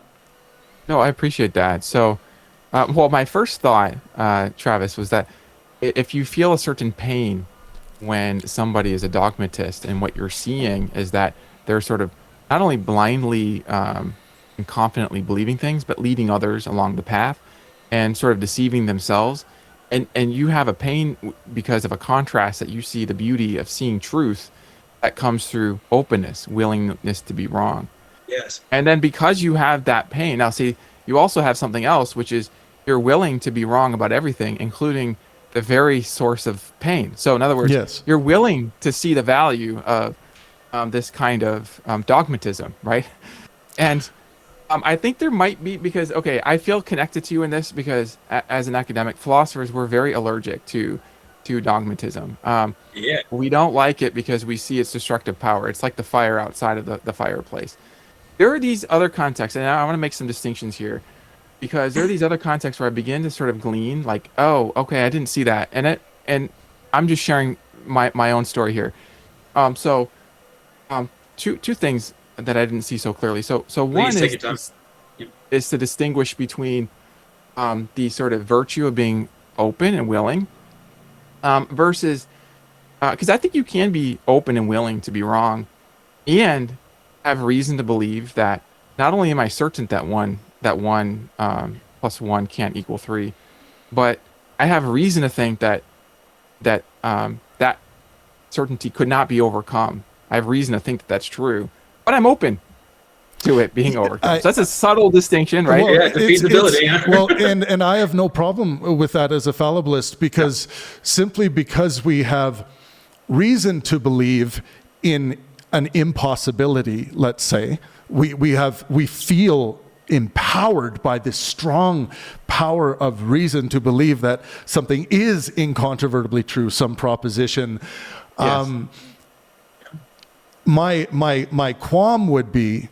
No, I appreciate that. So, well, my first thought, Travis, was that if you feel a certain pain when somebody is a dogmatist, and what you're seeing is that they're sort of not only blindly and confidently believing things, but leading others along the path and sort of deceiving themselves. And you have a pain because of a contrast that you see the beauty of seeing truth that comes through openness, willingness to be wrong. Yes. And then because you have that pain, now see, you also have something else, which is you're willing to be wrong about everything, including the very source of pain. So in other words, Yes. you're willing to see the value of this kind of dogmatism, right? And I think there might be, because, okay, I feel connected to you in this because as an academic, philosophers, we're very allergic to dogmatism. Yeah. We don't like it because we see its destructive power. It's like the fire outside of the fireplace. There are these other contexts, and I want to make some distinctions here, because there are these other contexts where I begin to sort of glean, like, oh, okay, I didn't see that, and I'm just sharing my own story here. Two things that I didn't see so clearly. So one is to distinguish between the sort of virtue of being open and willing versus, because I think you can be open and willing to be wrong, and have reason to believe that not only am I certain that one plus one can't equal 3, but I have reason to think that certainty could not be overcome. I have reason to think that that's true, but I'm open to it being overcome. So that's a subtle distinction, right? Well, Yeah, it's a feasibility. Well, and I have no problem with that as a fallibilist, because simply because we have reason to believe in an impossibility, let's say, we feel empowered by this strong power of reason to believe that something is incontrovertibly true, some proposition. Yes. My qualm would be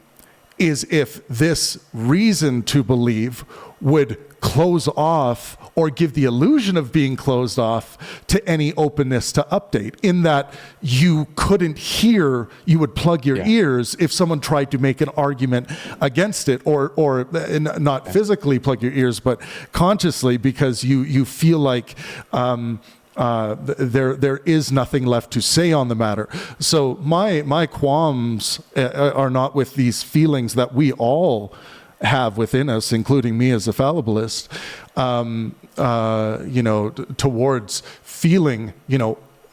is if this reason to believe would close off or give the illusion of being closed off to any openness to update, in that you couldn't hear, you would plug your ears if someone tried to make an argument against it, or not physically plug your ears, but consciously, because you feel like there is nothing left to say on the matter. So my qualms are not with these feelings that we all have within us, including me as a fallibilist, towards feeling,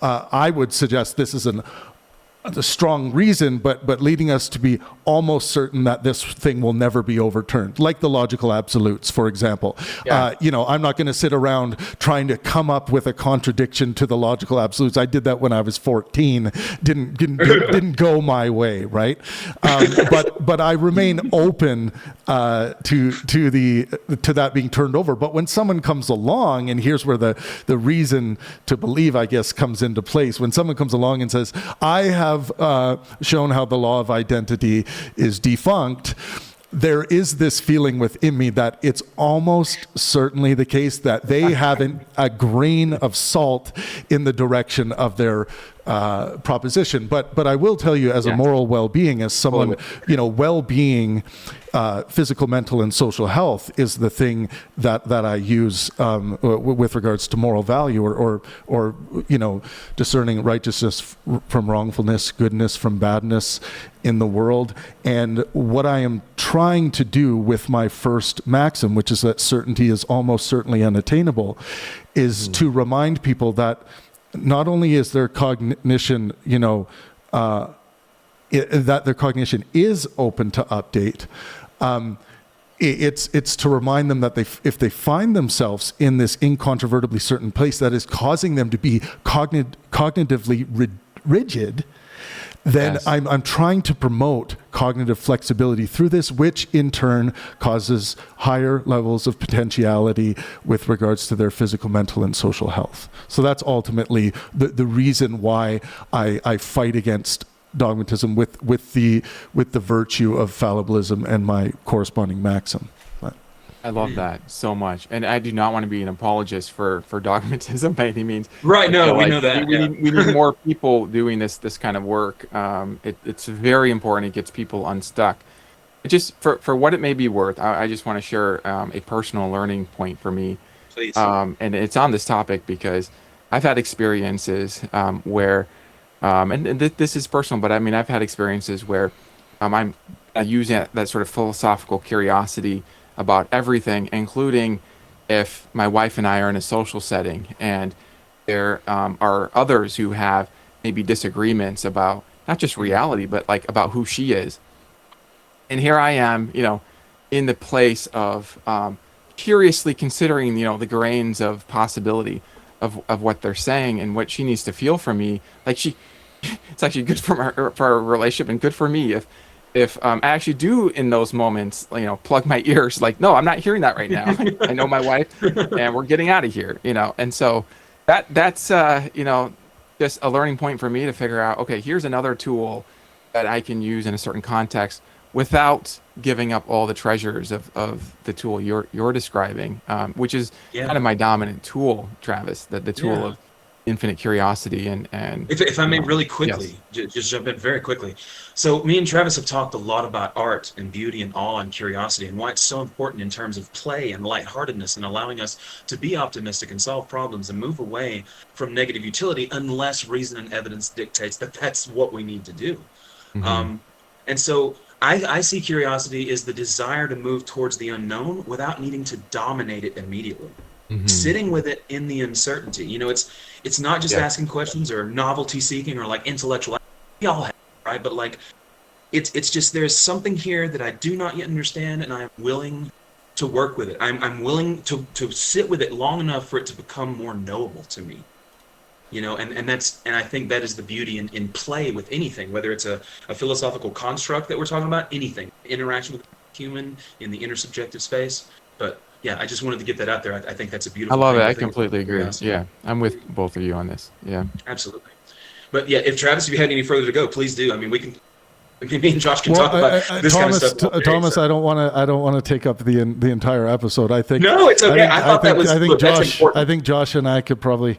I would suggest this is a strong reason, but leading us to be almost certain that this thing will never be overturned, like the logical absolutes, for example. Yeah. I'm not going to sit around trying to come up with a contradiction to the logical absolutes. I did that when I was 14. Didn't go my way, right? But I remain open to that being turned over. But when someone comes along, and here's where the reason to believe, I guess, comes into place. When someone comes along and says, I have shown how the law of identity is defunct, there is this feeling within me that it's almost certainly the case that they haven't a grain of salt in the direction of their proposition. But I will tell you, as a moral well-being, as someone, well-being, physical, mental, and social health is the thing that I use with regards to moral value, or discerning righteousness from wrongfulness, goodness from badness in the world. And what I am trying to do with my first maxim, which is that certainty is almost certainly unattainable, is to remind people that not only is their cognition, that their cognition is open to update, it's to remind them that if they find themselves in this incontrovertibly certain place that is causing them to be cognitively rigid, then I'm trying to promote cognitive flexibility through this, which in turn causes higher levels of potentiality with regards to their physical, mental, and social health. So that's ultimately the reason why I fight against dogmatism with the virtue of fallibilism and my corresponding maxim. But, I love that so much, and I do not want to be an apologist for dogmatism by any means. Right? I No, feel we like know that. we yeah. need more people doing this kind of work. It's very important. It gets people unstuck. It just for what it may be worth, I just want to share a personal learning point for me. Please. And it's on this topic because I've had experiences where, this is personal, but I mean, I've had experiences where I'm using that sort of philosophical curiosity about everything, including if my wife and I are in a social setting and there are others who have maybe disagreements about not just reality, but like about who she is. And here I am, in the place of curiously considering, the grains of possibility of what they're saying and what she needs to feel from me. Like it's actually good for our relationship and good for me if I actually do in those moments, plug my ears. Like, no, I'm not hearing that right now. I know my wife, and we're getting out of here. And so that's just a learning point for me to figure out. Okay, here's another tool that I can use in a certain context without giving up all the treasures of the tool you're describing, which is kind of my dominant tool, Travis, the tool of infinite curiosity and if I may really quickly, just jump in very quickly. So me and Travis have talked a lot about art and beauty and awe and curiosity and why it's so important in terms of play and lightheartedness and allowing us to be optimistic and solve problems and move away from negative utility unless reason and evidence dictates that that's what we need to do. Mm-hmm. And so I see curiosity as the desire to move towards the unknown without needing to dominate it immediately. Mm-hmm. Sitting with it in the uncertainty. It's not just asking questions or novelty seeking or like intellectual. We all have, right? But like, it's just there's something here that I do not yet understand, and I'm willing to work with it. I'm willing to sit with it long enough for it to become more knowable to me. And I think that is the beauty in play with anything, whether it's a philosophical construct that we're talking about, anything, interaction with human in the intersubjective space. But yeah, I just wanted to get that out there. I think that's a beautiful I love thing it. to I think completely about. agree. Yeah, I'm with both of you on this. Yeah, Absolutely. But yeah, if Travis, if you had any further to go, please do. I mean, me and Josh can talk about this Thomas, kind of stuff. Thomas, I don't want to take up the entire episode. I think no, it's okay. That's important. I think Josh and I could probably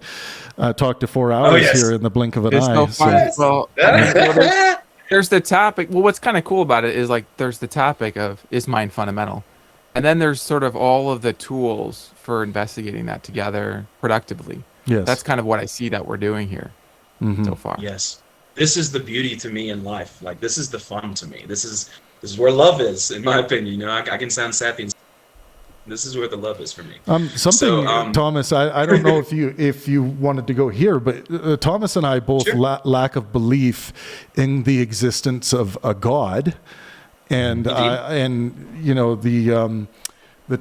talk to 4 hours here in the blink of an eye. No fun. Well, there's the topic. Well, what's kind of cool about it is like there's the topic of is mind fundamental, and then there's sort of all of the tools for investigating that together productively. Yes, that's kind of what I see that we're doing here so far. Yes. This is the beauty to me in life. Like, this is the fun to me. This is where love is, in my opinion. I can sound sappy. This is where the love is for me. Thomas, I don't know if you wanted to go here, but Thomas and I both lack of belief in the existence of a God, and the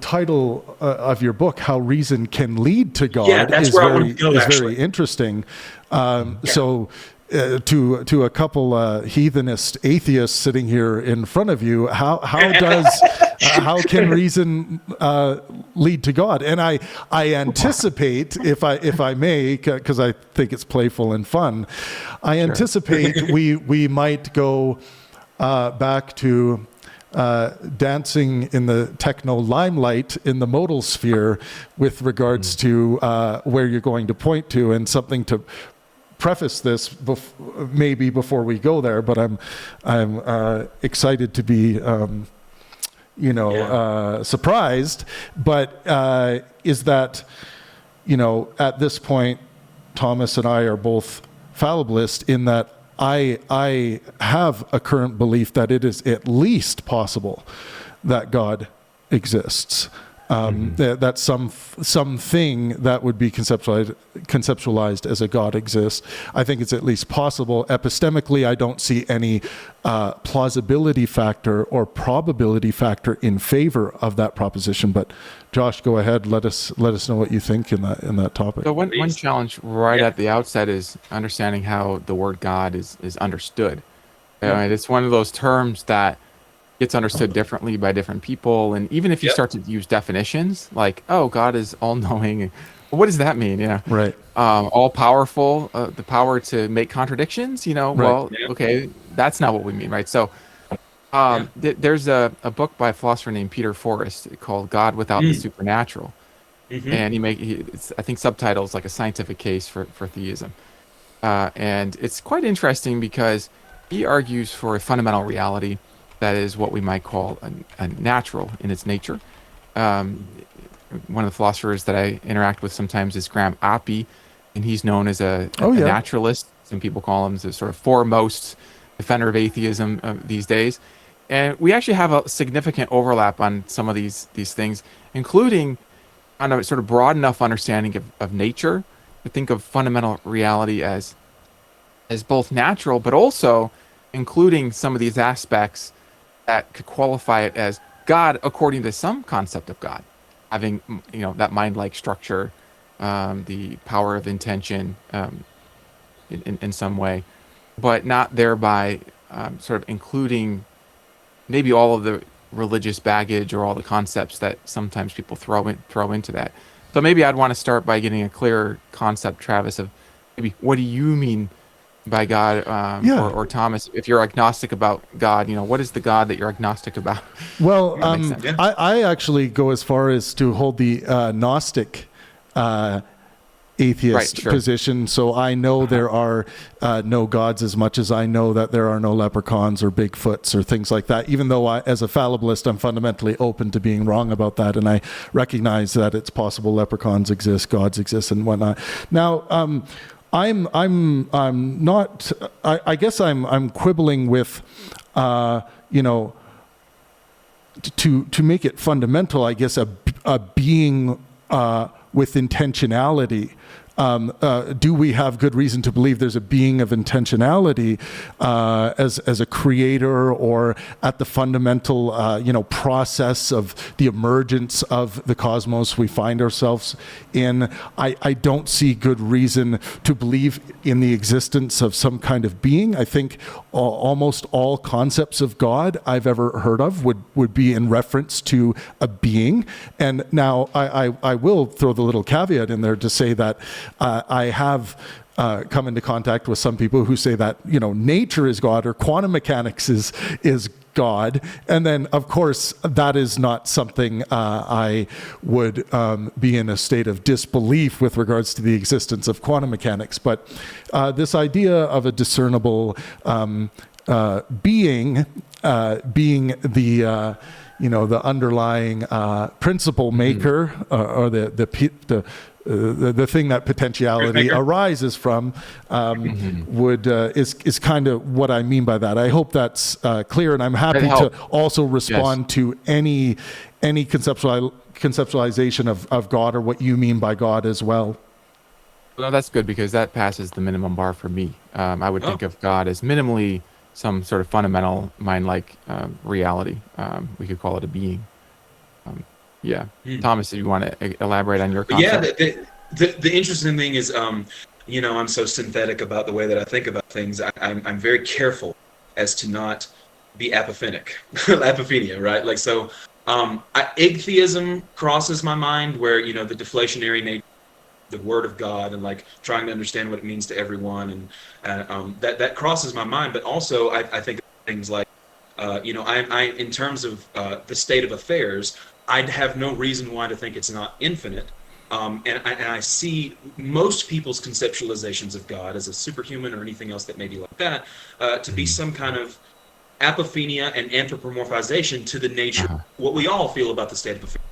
title of your book, "How Reason Can Lead to God," is very interesting. So. To a couple heathenist atheists sitting here in front of you, how can reason lead to God? And I anticipate, if I may, because I think it's playful and fun, I anticipate we might go back to dancing in the techno limelight in the modal sphere with regards to where you're going to point to, and something to preface this maybe before we go there, but I'm excited to be surprised. But is that at this point, Thomas and I are both fallibilists in that I have a current belief that it is at least possible that God exists. That something that would be conceptualized as a God exists. I think it's at least possible. Epistemically, I don't see any plausibility factor or probability factor in favor of that proposition. But Josh, go ahead. Let us know what you think in that topic. So one challenge at the outset is understanding how the word God is understood. It's one of those terms that gets understood differently by different people, and even if you start to use definitions like, oh, God is all-knowing, what does that mean? Yeah. Right. All powerful, the power to make contradictions, Right. well, Yeah. okay, that's not what we mean, right? So Yeah. there's a book by a philosopher named Peter Forrest called God Without the Mm. Supernatural. Mm-hmm. And it's, I think subtitles like a scientific case for theism. And it's quite interesting because he argues for a fundamental reality that is what we might call a natural in its nature. Um, One of the philosophers that I interact with sometimes is Graham Oppy, and he's known as Oh, a yeah. naturalist. Some people call him the sort of foremost defender of atheism these days. And we actually have a significant overlap on some of these things, including on a sort of broad enough understanding of nature to think of fundamental reality as both natural, but also including some of these aspects that could qualify it as God according to some concept of God, having that mind-like structure, the power of intention in some way, but not thereby sort of including maybe all of the religious baggage or all the concepts that sometimes people throw into that. So maybe I'd want to start by getting a clearer concept, Travis, of maybe what do you mean by God, Yeah. or Thomas, if you're agnostic about God, what is the God that you're agnostic about? Well, That makes sense. Yeah. I actually go as far as to hold the Gnostic atheist Right, sure. position. So I know there are no gods as much as I know that there are no leprechauns or Bigfoots or things like that, even though as a fallibilist, I'm fundamentally open to being wrong about that. And I recognize that it's possible leprechauns exist, gods exist, and whatnot. Now, I'm not, I guess I'm quibbling with, to make it fundamental, I guess a being with intentionality. Do we have good reason to believe there's a being of intentionality as a creator, or at the fundamental process of the emergence of the cosmos we find ourselves in? I don't see good reason to believe in the existence of some kind of being. I think almost all concepts of God I've ever heard of would be in reference to a being. And now I will throw the little caveat in there to say that I have come into contact with some people who say that nature is God, or quantum mechanics is God, and then of course that is not something I would be in a state of disbelief with regards to the existence of quantum mechanics. But this idea of a discernible being being the the underlying principle maker, or the thing that potentiality arises from, is kind of what I mean by that. I hope that's clear, and I'm happy to also respond to any conceptualization of God, or what you mean by God as well. Well, that's good, because that passes the minimum bar for me. I would think of God as minimally some sort of fundamental mind-like reality. We could call it a being. Thomas, if you want to elaborate on your concept. Yeah, the interesting thing is, I'm so synthetic about the way that I think about things. I'm very careful as to not be apophenic, apophenia, right? Like, so, atheism crosses my mind, where the deflationary nature, the word of God, and like trying to understand what it means to everyone, and that crosses my mind. But also, I think of things like, I in terms of the state of affairs, I'd have no reason why to think it's not infinite. And I see most people's conceptualizations of God as a superhuman, or anything else that may be like that, to be some kind of apophenia and anthropomorphization to the nature, what we all feel about the state of affairs.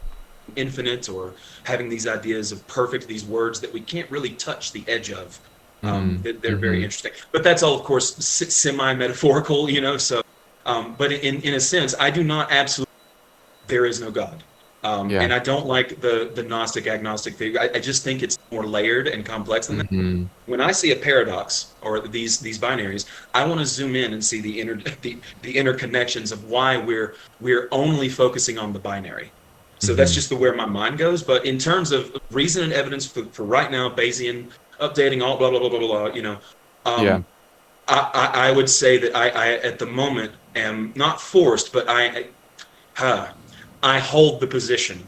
Infinite, or having these ideas of perfect, these words that we can't really touch the edge of. They're very interesting. But that's all, of course, semi-metaphorical, so, but in a sense, I do not absolutely, there is no God. And I don't like the Gnostic agnostic theory. I just think it's more layered and complex than that. When I see a paradox, or these binaries, I want to zoom in and see the interconnections of why we're only focusing on the binary. So that's just where my mind goes. But in terms of reason and evidence for right now, Bayesian, updating all blah, blah, blah, blah, blah, I would say that I at the moment am not forced, but I hold the position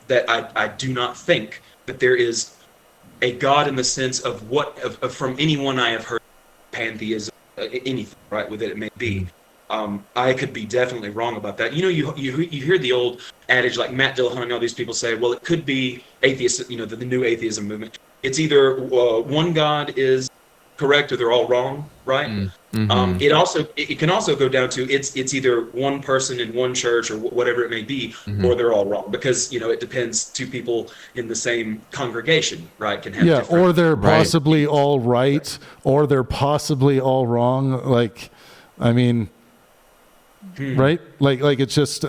that I do not think that there is a God in the sense of from anyone I have heard, pantheism, anything, right, with it may be. I could be definitely wrong about that. You hear the old adage, like Matt Dillahunty and all these people say, well, it could be atheist, the new atheism movement. It's either one God is correct or they're all wrong, right? Mm-hmm. It can also go down to it's either one person in one church or whatever it may be, or they're all wrong, because it depends. Two people in the same congregation, right, can have different. Or they're possibly all right, or they're possibly all wrong. Like, I mean, right? Like it's just.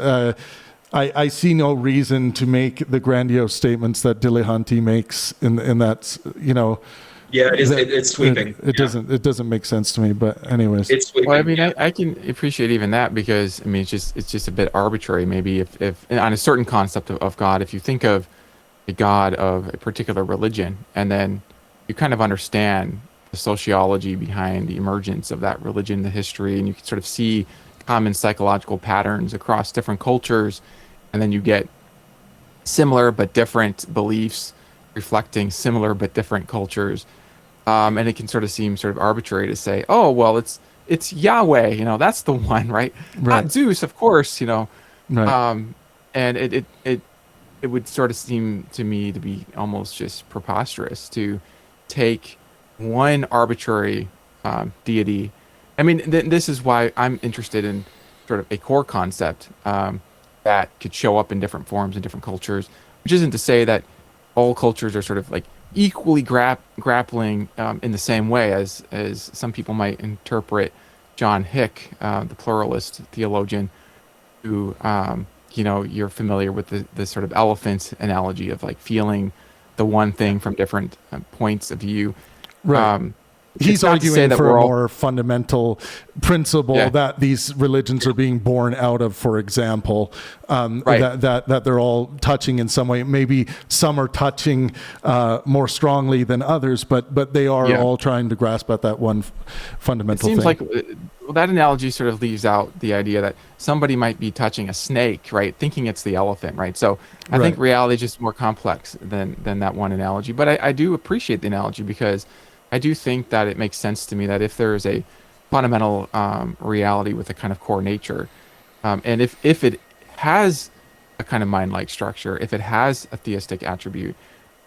I see no reason to make the grandiose statements that Dillahunty makes in that, Yeah, it's sweeping. It doesn't make sense to me. But anyways, it's sweeping. Well, I mean, I can appreciate even that, because I mean, it's just a bit arbitrary. Maybe if on a certain concept of God, if you think of a God of a particular religion, and then you kind of understand the sociology behind the emergence of that religion, the history, and you can sort of see common psychological patterns across different cultures, and then you get similar but different beliefs reflecting similar but different cultures, and it can sort of seem sort of arbitrary to say, oh well, it's Yahweh, that's the one, right? Not Zeus, of course, right. And it would sort of seem to me to be almost just preposterous to take one arbitrary deity. I mean, this is why I'm interested in sort of a core concept that could show up in different forms in different cultures, which isn't to say that all cultures are sort of like equally grappling in the same way as some people might interpret John Hick, the pluralist theologian, who, you're familiar with the sort of elephant analogy of like feeling the one thing from different points of view. Right. He's arguing for a more fundamental principle that these religions are being born out of, for example, that they're all touching in some way. Maybe some are touching more strongly than others, but they are all trying to grasp at that one fundamental thing. It seems like that analogy sort of leaves out the idea that somebody might be touching a snake, right, thinking it's the elephant, right? So I think reality is just more complex than that one analogy. But I do appreciate the analogy, because I do think that it makes sense to me that if there is a fundamental reality with a kind of core nature, and if it has a kind of mind-like structure, if it has a theistic attribute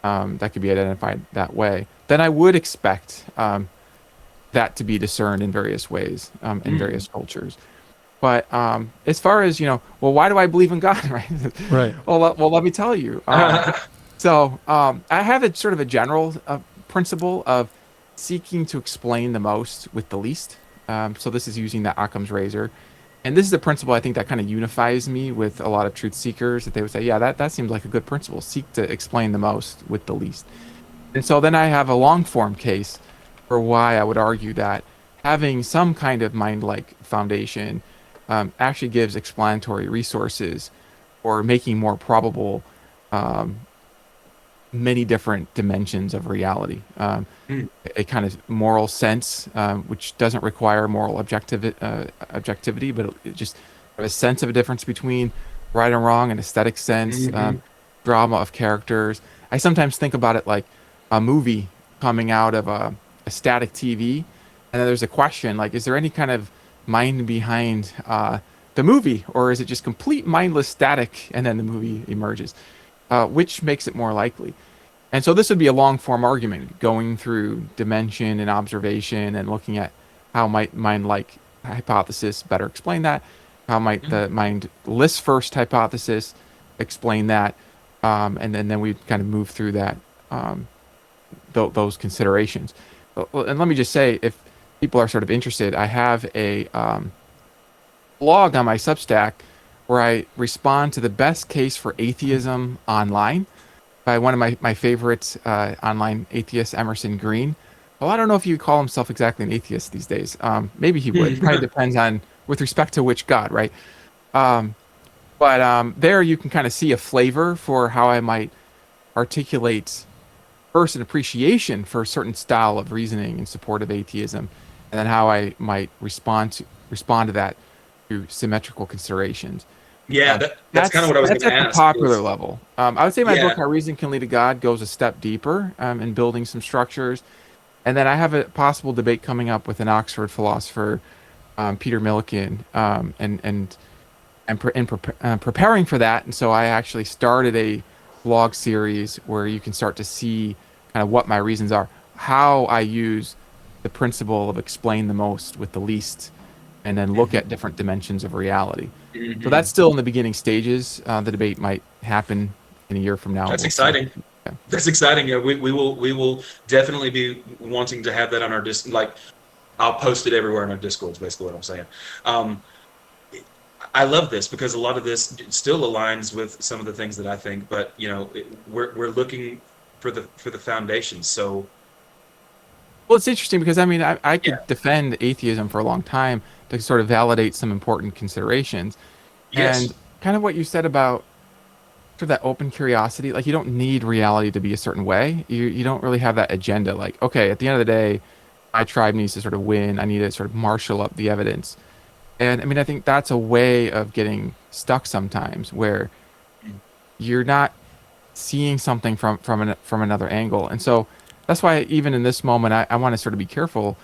that could be identified that way, then I would expect that to be discerned in various ways in various cultures. But as far as, well, why do I believe in God? Right. Well, let me tell you. So I have a sort of a general principle of seeking to explain the most with the least. So this is using the Occam's razor. And this is a principle I think that kind of unifies me with a lot of truth seekers, that they would say, yeah, that seems like a good principle. Seek to explain the most with the least. And so then I have a long form case for why I would argue that having some kind of mind-like foundation actually gives explanatory resources, or making more probable many different dimensions of reality. A kind of moral sense, which doesn't require moral objectivity, but it just a sense of a difference between right and wrong, an aesthetic sense, drama of characters. I sometimes think about it like a movie coming out of a static TV, and then there's a question like, is there any kind of mind behind the movie, or is it just complete mindless static, and then the movie emerges? Which makes it more likely? And so this would be a long-form argument, going through dimension and observation and looking at how might mind-like hypothesis better explain that, how might the mindless first hypothesis explain that, and then we kind of move through that, those considerations. And let me just say, if people are sort of interested, I have a blog on my Substack where I respond to the best case for atheism online by one of my favorite online atheists, Emerson Green. Well, I don't know if you would call himself exactly an atheist these days. Maybe he would. Probably depends on with respect to which God, right? But there you can kind of see a flavor for how I might articulate first an appreciation for a certain style of reasoning in support of atheism, and then how I might respond to that through symmetrical considerations. Yeah, that's kind of what I was going That's to at the ask. popular level. I would say my book, Yeah. How Reason Can Lead to God, goes a step deeper in building some structures. And then I have a possible debate coming up with an Oxford philosopher, Peter Millikan, and preparing for that. And so I actually started a blog series where you can start to see kind of what my reasons are, how I use the principle of explain the most with the least, and then look at different dimensions of reality. So Hmm. that's still in the beginning stages. The debate might happen in a year from now. That's We'll see. exciting. Yeah. That's exciting. Yeah, we will definitely be wanting to have that on our like I'll post it everywhere in our Discord. Is basically what I'm saying. Um, I love this because a lot of this still aligns with some of the things that I think, but we're looking for the foundations. So Well, it's interesting because I mean, I yeah, could defend atheism for a long time to sort of validate some important considerations. yes, And kind of what you said about sort of that open curiosity, like you don't need reality to be a certain way. You don't really have that agenda. Like, okay, at the end of the day, my tribe needs to sort of win. I need to sort of marshal up the evidence. And I mean, I think that's a way of getting stuck sometimes where you're not seeing something from another angle. And so that's why even in this moment, I want to sort of be careful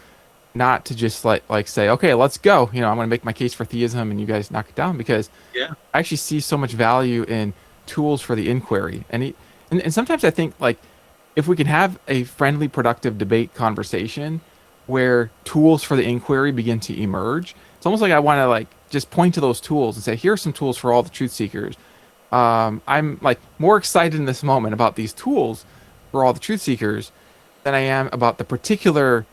not to just like say, okay, let's go. I'm going to make my case for theism and you guys knock it down, because yeah, I actually see so much value in tools for the inquiry. And sometimes I think like if we can have a friendly, productive debate conversation where tools for the inquiry begin to emerge, it's almost like I want to like just point to those tools and say, here are some tools for all the truth seekers. I'm like more excited in this moment about these tools for all the truth seekers than I am about the particular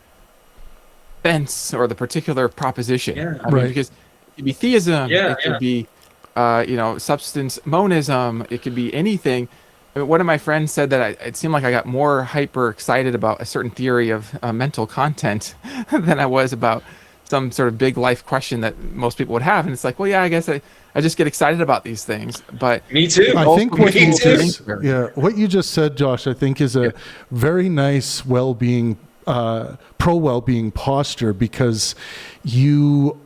fence or the particular proposition. yeah, I mean, Right. because it could be theism, yeah, it yeah. could be, substance monism, it could be anything. I mean, one of my friends said that it seemed like I got more hyper excited about a certain theory of mental content than I was about some sort of big life question that most people would have. And it's like, well, yeah, I guess I just get excited about these things, but Me too. I also think the what you tools for the too. just inquiry. yeah what you just said, Josh, I think is a very nice well-being pro well-being posture, because you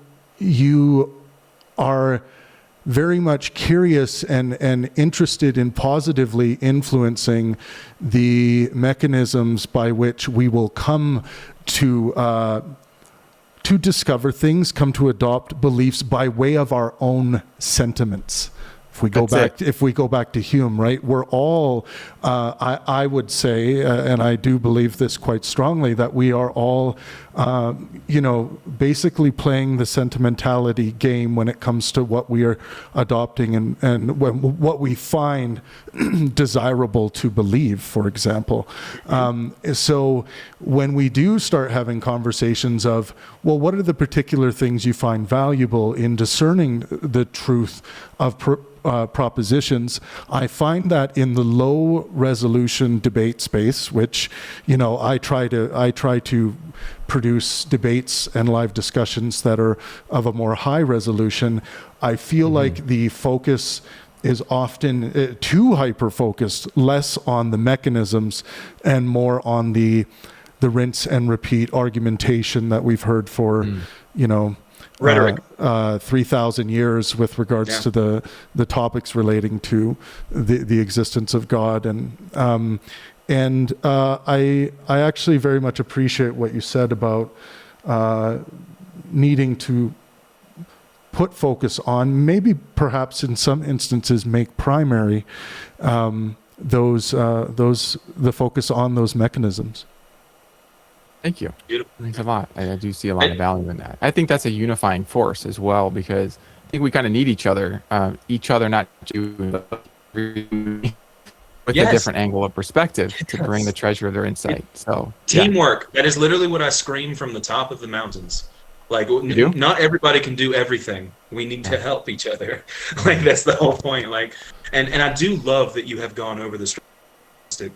are very much curious and interested in positively influencing the mechanisms by which we will come to discover things, come to adopt beliefs by way of our own sentiments. If we go back to Hume, right, we're all, I would say, and I do believe this quite strongly, that we are all, basically playing the sentimentality game when it comes to what we are adopting and what we find desirable to believe, for example. So when we do start having conversations of, well, what are the particular things you find valuable in discerning the truth of propositions, I find that in the low resolution debate space, which I try to produce debates and live discussions that are of a more high resolution, I feel like the focus is often too hyper focused, less on the mechanisms and more on the rinse and repeat argumentation that we've heard for Rhetoric. 3,000 years with regards to the topics relating to the existence of God. And I actually very much appreciate what you said about needing to put focus on, maybe perhaps in some instances make primary the focus on those mechanisms. Thank you. Beautiful. Thanks a lot. I do see a lot of value in that. I think that's a unifying force as well, because I think we kind of need each other not to with a different angle of perspective to bring the treasure of their insight. So Teamwork. That is literally what I scream from the top of the mountains. Like, not everybody can do everything. We need to help each other. Like, that's the whole point. Like, and I do love that you have gone over the strategic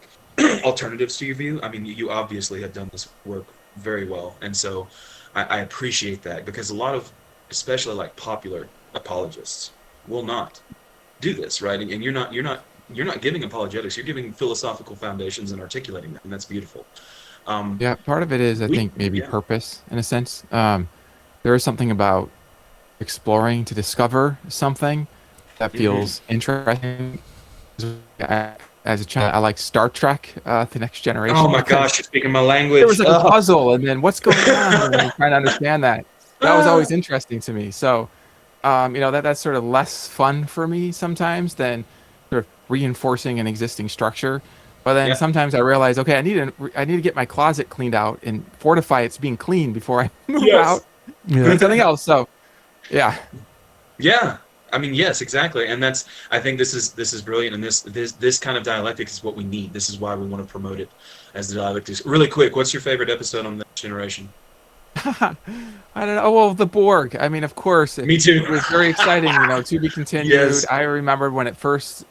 alternatives to your view. I mean, you obviously have done this work very well, and so I appreciate that, because a lot of, especially like popular apologists, will not do this, right? And you're not giving apologetics. You're giving philosophical foundations and articulating them, and that's beautiful. Part of it is, I think, maybe purpose in a sense. There is something about exploring to discover something that feels interesting. As a child, I like Star Trek, The Next Oh Generation, my because gosh, you're speaking my there language. was like a Oh. puzzle, and then what's going on, and then trying to understand that. That was always interesting to me. So, that's sort of less fun for me sometimes than sort of reinforcing an existing structure. But then Yeah. sometimes I realize, okay, I need to get my closet cleaned out and fortify it's being clean before I move Yes. out Yeah. doing something else. So, yeah. Yeah. I mean, yes, exactly. And I think this is brilliant. And this kind of dialectic is what we need. This is why we want to promote it as the dialectic. Really quick, what's your favorite episode on the generation? I don't know. Oh, well, the Borg. I mean, of course, it Me too. was very exciting, to be continued. Yes. I remember when it first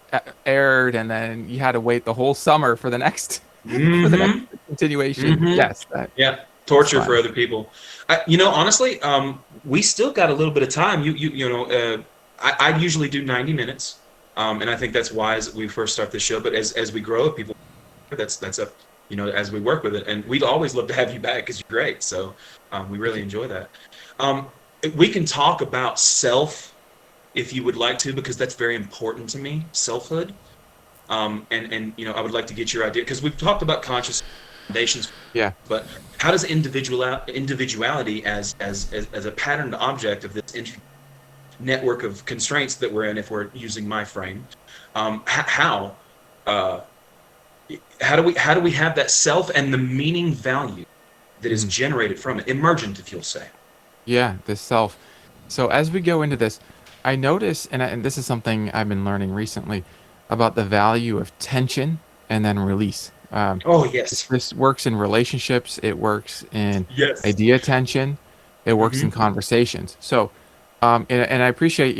aired, and then you had to wait the whole summer for the next for the next Mm-hmm. continuation. Mm-hmm. Yes, Yeah. that's Torture for fun. other people. Honestly, we still got a little bit of time. I usually do 90 minutes, and I think that's wise that we first start this show. But as we grow, people, that's up, as we work with it. And we'd always love to have you back because you're great. So we really enjoy that. Um, we can talk about self if you would like to, because that's very important to me, selfhood. And I would like to get your idea because we've talked about conscious foundations, Yeah. but how does individuality as a patterned object of this network of constraints that we're in, if we're using my frame, uh, how do we have that self and the meaning value that is Mhm. generated from it, emergent, if you'll say? Yeah, the self. So as we go into this, I notice, and this is something I've been learning recently about the value of tension and then release. Oh yes, This works in relationships. It works in yes. idea tension. It works in Hmm. conversations. So, and I appreciate,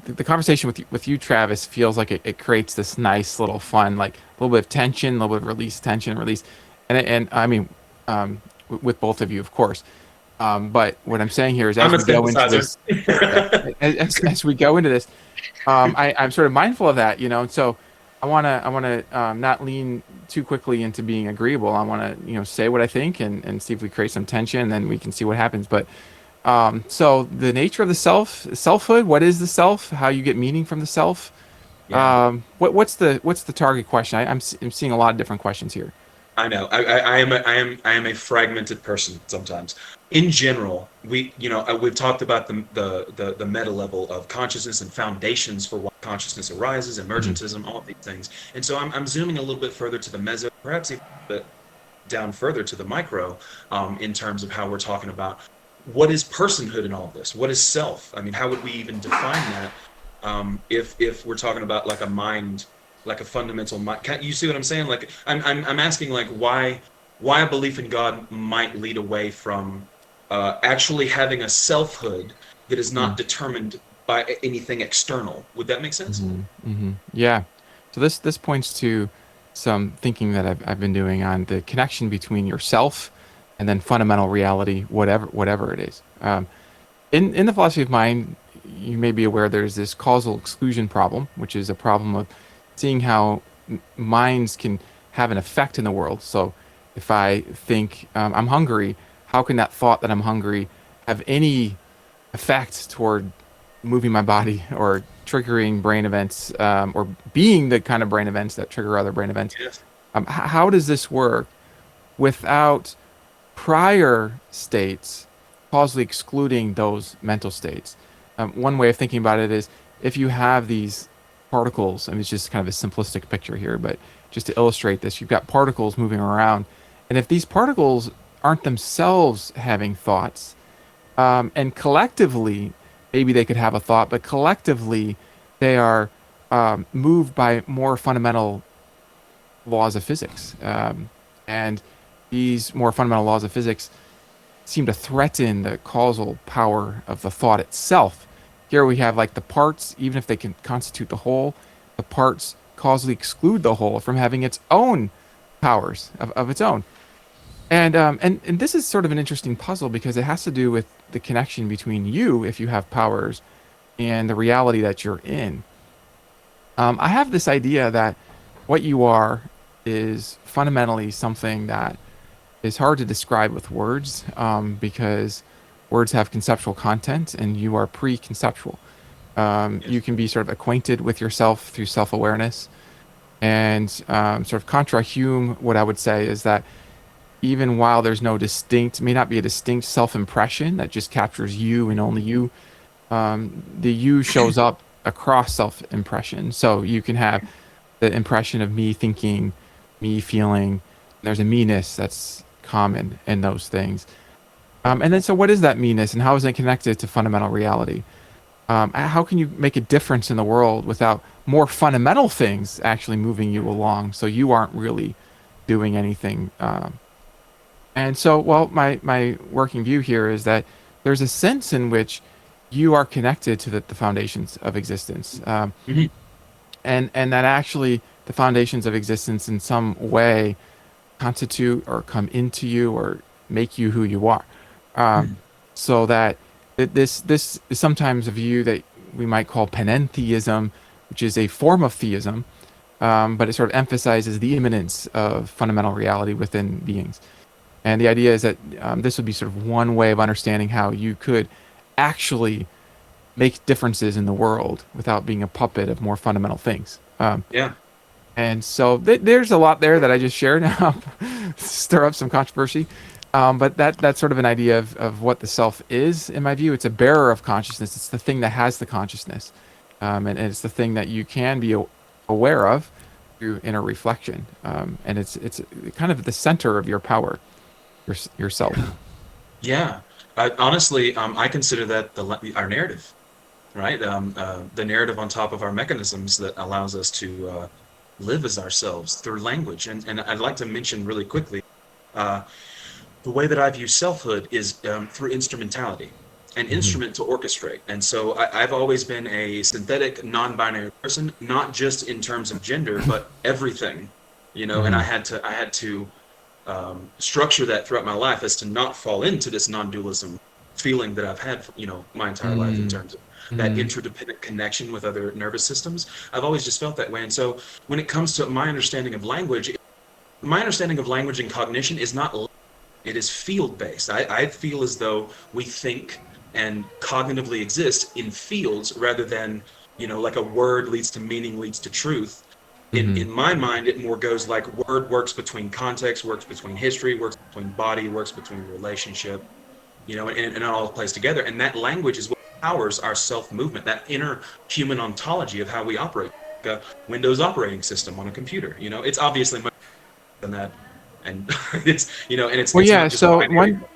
the conversation with you, Travis, feels like it creates this nice little fun, like a little bit of tension, a little bit of release, tension, release, and I mean, with both of you, of course. But what I'm saying here is, I'm as a we go into synthesizer. this, yeah, as we go into this, I'm sort of mindful of that, and so I wanna not lean too quickly into being agreeable. I want to say what I think and see if we create some tension, and then we can see what happens. But so the nature of the selfhood. What is the self? How you get meaning from the self? Yeah. What's the target question? I'm seeing a lot of different questions here. I know. I am a fragmented person sometimes. In general, we've talked about the meta level of consciousness and foundations for why consciousness arises, Mhm. emergentism, all of these things. And so I'm zooming a little bit further to the meso, perhaps even a bit down further to the micro, in terms of how we're talking about what is personhood in all of this. What is self? I mean, how would we even define that, if we're talking about like a mind, like a fundamental mind? You see what I'm saying? Like I'm asking, like, why a belief in God might lead away from actually having a selfhood that is not determined by anything external. Would that make sense? Mm-hmm. Mm-hmm. Yeah. So this points to some thinking that I've been doing on the connection between yourself and then fundamental reality, whatever it is. In the philosophy of mind, you may be aware there's this causal exclusion problem, which is a problem of seeing how minds can have an effect in the world. So if I think I'm hungry, how can that thought that I'm hungry have any effect toward moving my body or triggering brain events, or being the kind of brain events that trigger other brain events? Yes. How does this work without prior states causally excluding those mental states? One way of thinking about it is, if you have these particles, I mean, it's just kind of a simplistic picture here, but just to illustrate this, you've got particles moving around. And if these particles aren't themselves having thoughts, and collectively, maybe they could have a thought, but collectively, they are moved by more fundamental laws of physics. And these more fundamental laws of physics seem to threaten the causal power of the thought itself. Here we have like the parts, even if they can constitute the whole, the parts causally exclude the whole from having its own powers of its own. And this is sort of an interesting puzzle because it has to do with the connection between you, if you have powers, and the reality that you're in. I have this idea that what you are is fundamentally something that is hard to describe with words, because words have conceptual content and you are pre-conceptual. You can be sort of acquainted with yourself through self-awareness. And sort of contra Hume, what I would say is that even while there's may not be a distinct self-impression that just captures you and only you, the you shows up across self-impression. So you can have the impression of me thinking, me feeling. There's a me-ness that's common in those things. And then, so what is that me-ness, and how is it connected to fundamental reality? How can you make a difference in the world without more fundamental things actually moving you along, so you aren't really doing anything? And so, well, my working view here is that there's a sense in which you are connected to the foundations of existence, and that actually the foundations of existence in some way constitute or come into you or make you who you are. So that this is sometimes a view that we might call panentheism, which is a form of theism, but it sort of emphasizes the immanence of fundamental reality within beings. And the idea is that this would be sort of one way of understanding how you could actually make differences in the world without being a puppet of more fundamental things. And so there's a lot there that I just shared now, stir up some controversy. But that's sort of an idea of what the self is, in my view. It's a bearer of consciousness. It's the thing that has the consciousness. And it's the thing that you can be aware of through inner reflection. And it's kind of the center of your power, yourself. Yeah. Honestly, I consider that our narrative, right? The narrative on top of our mechanisms that allows us to live as ourselves through language. And I'd like to mention really quickly, the way that I view selfhood is through instrumentality, an instrument to orchestrate. And so I've always been a synthetic, non-binary person, not just in terms of gender, but everything, and I had to structure that throughout my life as to not fall into this non-dualism feeling that I've had, my entire life in terms of that interdependent connection with other nervous systems. I've always just felt that way. And so when it comes to my understanding of language and cognition is not, it is field-based. I feel as though we think and cognitively exist in fields rather than, like a word leads to meaning, leads to truth. In my mind, it more goes like word works between context, works between history, works between body, works between relationship, and it all plays together. And that language is what powers our self-movement, that inner human ontology of how we operate, like a Windows operating system on a computer. It's obviously much than that. And it's, and it's, well, it's yeah, not just so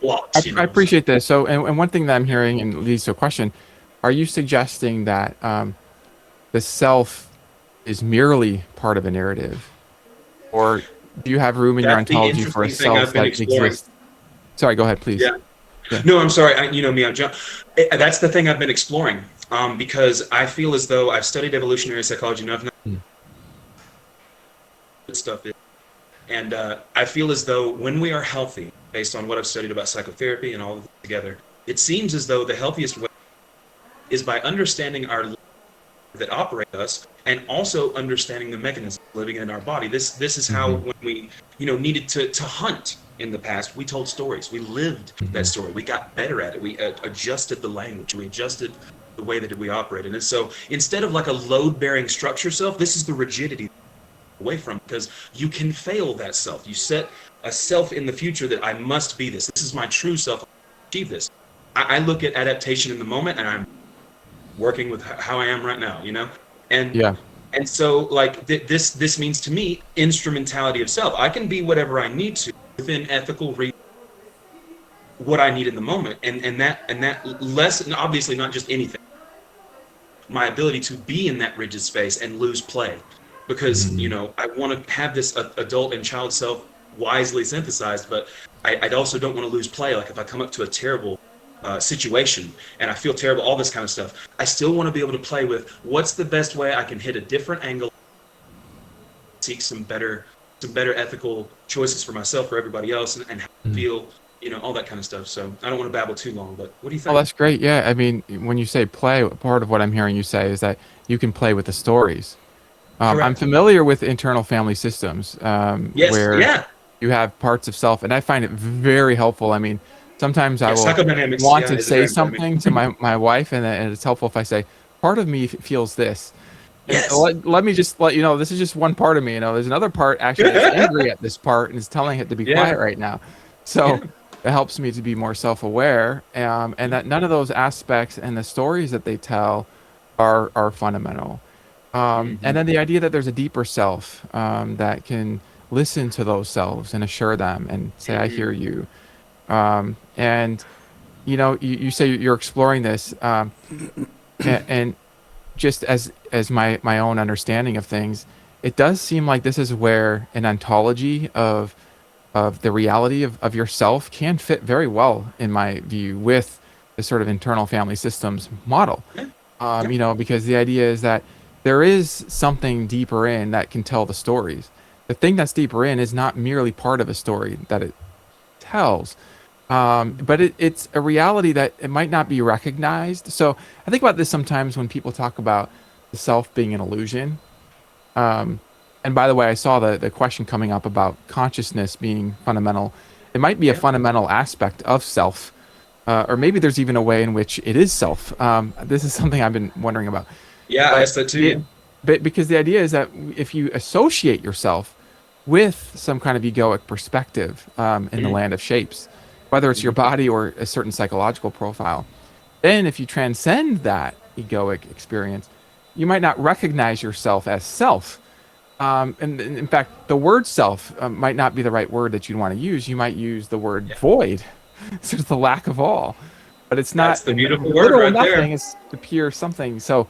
blocks, I appreciate this. So, and one thing that I'm hearing, and leads to a question, are you suggesting that the self is merely part of a narrative, or do you have room in your ontology for a self that exists? Sorry, go ahead, please. Yeah. No, I'm sorry. I'm John. That's the thing I've been exploring, because I feel as though I've studied evolutionary psychology enough. Stuff is. And I feel as though when we are healthy, based on what I've studied about psychotherapy and all of it together, it seems as though the healthiest way is by understanding our that operate us and also understanding the mechanism living in our body. This is how when we needed to hunt in the past, we told stories. We lived that story. We got better at it. We adjusted the language. We adjusted the way that we operated. And so instead of like a load-bearing structure self, this is the rigidity away from, because you can fail that self. You set a self in the future that I must be this. This is my true self. Achieve this. I look at adaptation in the moment, and I'm working with how I am right now, and so like this means to me instrumentality of self. I can be whatever I need to within ethical reason, what I need in the moment, and that less, and obviously not just anything, my ability to be in that rigid space and lose play. Because, I want to have this adult and child self wisely synthesized, but I also don't want to lose play. Like if I come up to a terrible situation and I feel terrible, all this kind of stuff, I still want to be able to play with what's the best way I can hit a different angle, seek some better ethical choices for myself, for everybody else, and feel, all that kind of stuff. So I don't want to babble too long, but what do you think? Oh, that's great. Yeah, I mean, when you say play, part of what I'm hearing you say is that you can play with the stories. I'm familiar with internal family systems, where you have parts of self, and I find it very helpful. I mean, sometimes I will want to say something to my wife, and it's helpful if I say, part of me feels this. And Yes. let me just let you know, this is just one part of me. There's another part actually that's angry at this part and is telling it to be quiet right now. So it helps me to be more self-aware, and that none of those aspects and the stories that they tell are fundamental. And then the idea that there's a deeper self that can listen to those selves and assure them and say, I hear you. And you say you're exploring this, and just as my own understanding of things, it does seem like this is where an ontology of the reality of yourself can fit very well, in my view, with the sort of internal family systems model. Because the idea is that there is something deeper in that can tell the stories. The thing that's deeper in is not merely part of a story that it tells, but it's a reality that it might not be recognized. So I think about this sometimes when people talk about the self being an illusion. And by the way, I saw the question coming up about consciousness being fundamental. It might be a fundamental aspect of self, or maybe there's even a way in which it is self. This is something I've been wondering about. Yeah, I asked that too. But because the idea is that if you associate yourself with some kind of egoic perspective in the land of shapes, whether it's your body or a certain psychological profile, then if you transcend that egoic experience, you might not recognize yourself as self. And in fact, the word self might not be the right word that you'd want to use. You might use the word void, sort of the lack of all. But it's not. That's the beautiful word right nothing, there. it's the pure something. So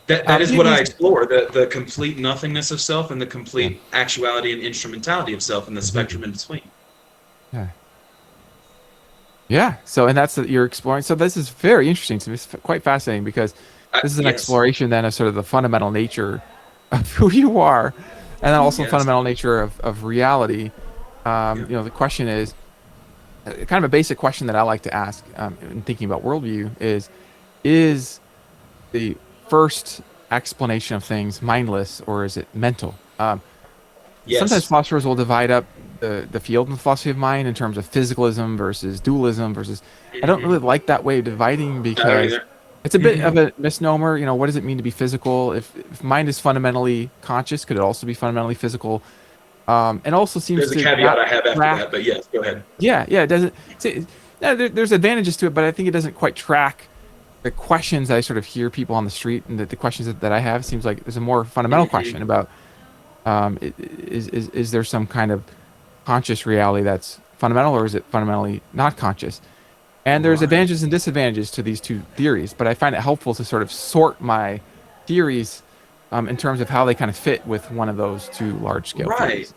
that is what I explore, the complete nothingness of self and the complete actuality and instrumentality of self and the spectrum in between. Yeah. So, and that's you're exploring. So this is very interesting to me. It's quite fascinating because this is an exploration then of sort of the fundamental nature of who you are, and then also the fundamental nature of reality. The question is kind of a basic question that I like to ask in thinking about worldview is the first explanation of things mindless or is it mental? Sometimes philosophers will divide up the field in the philosophy of mind in terms of physicalism versus dualism versus. I don't really like that way of dividing because it's a bit of a misnomer. What does it mean to be physical? If mind is fundamentally conscious, could it also be fundamentally physical? And also seems there's a caveat I have after that, but yes, go ahead. Yeah, it doesn't. There's advantages to it, but I think it doesn't quite track the questions I sort of hear people on the street, and the questions that I have. Seems like there's a more fundamental question about is there some kind of conscious reality that's fundamental, or is it fundamentally not conscious? And there's advantages and disadvantages to these two theories, but I find it helpful to sort of sort my theories in terms of how they kind of fit with one of those two large-scale theories.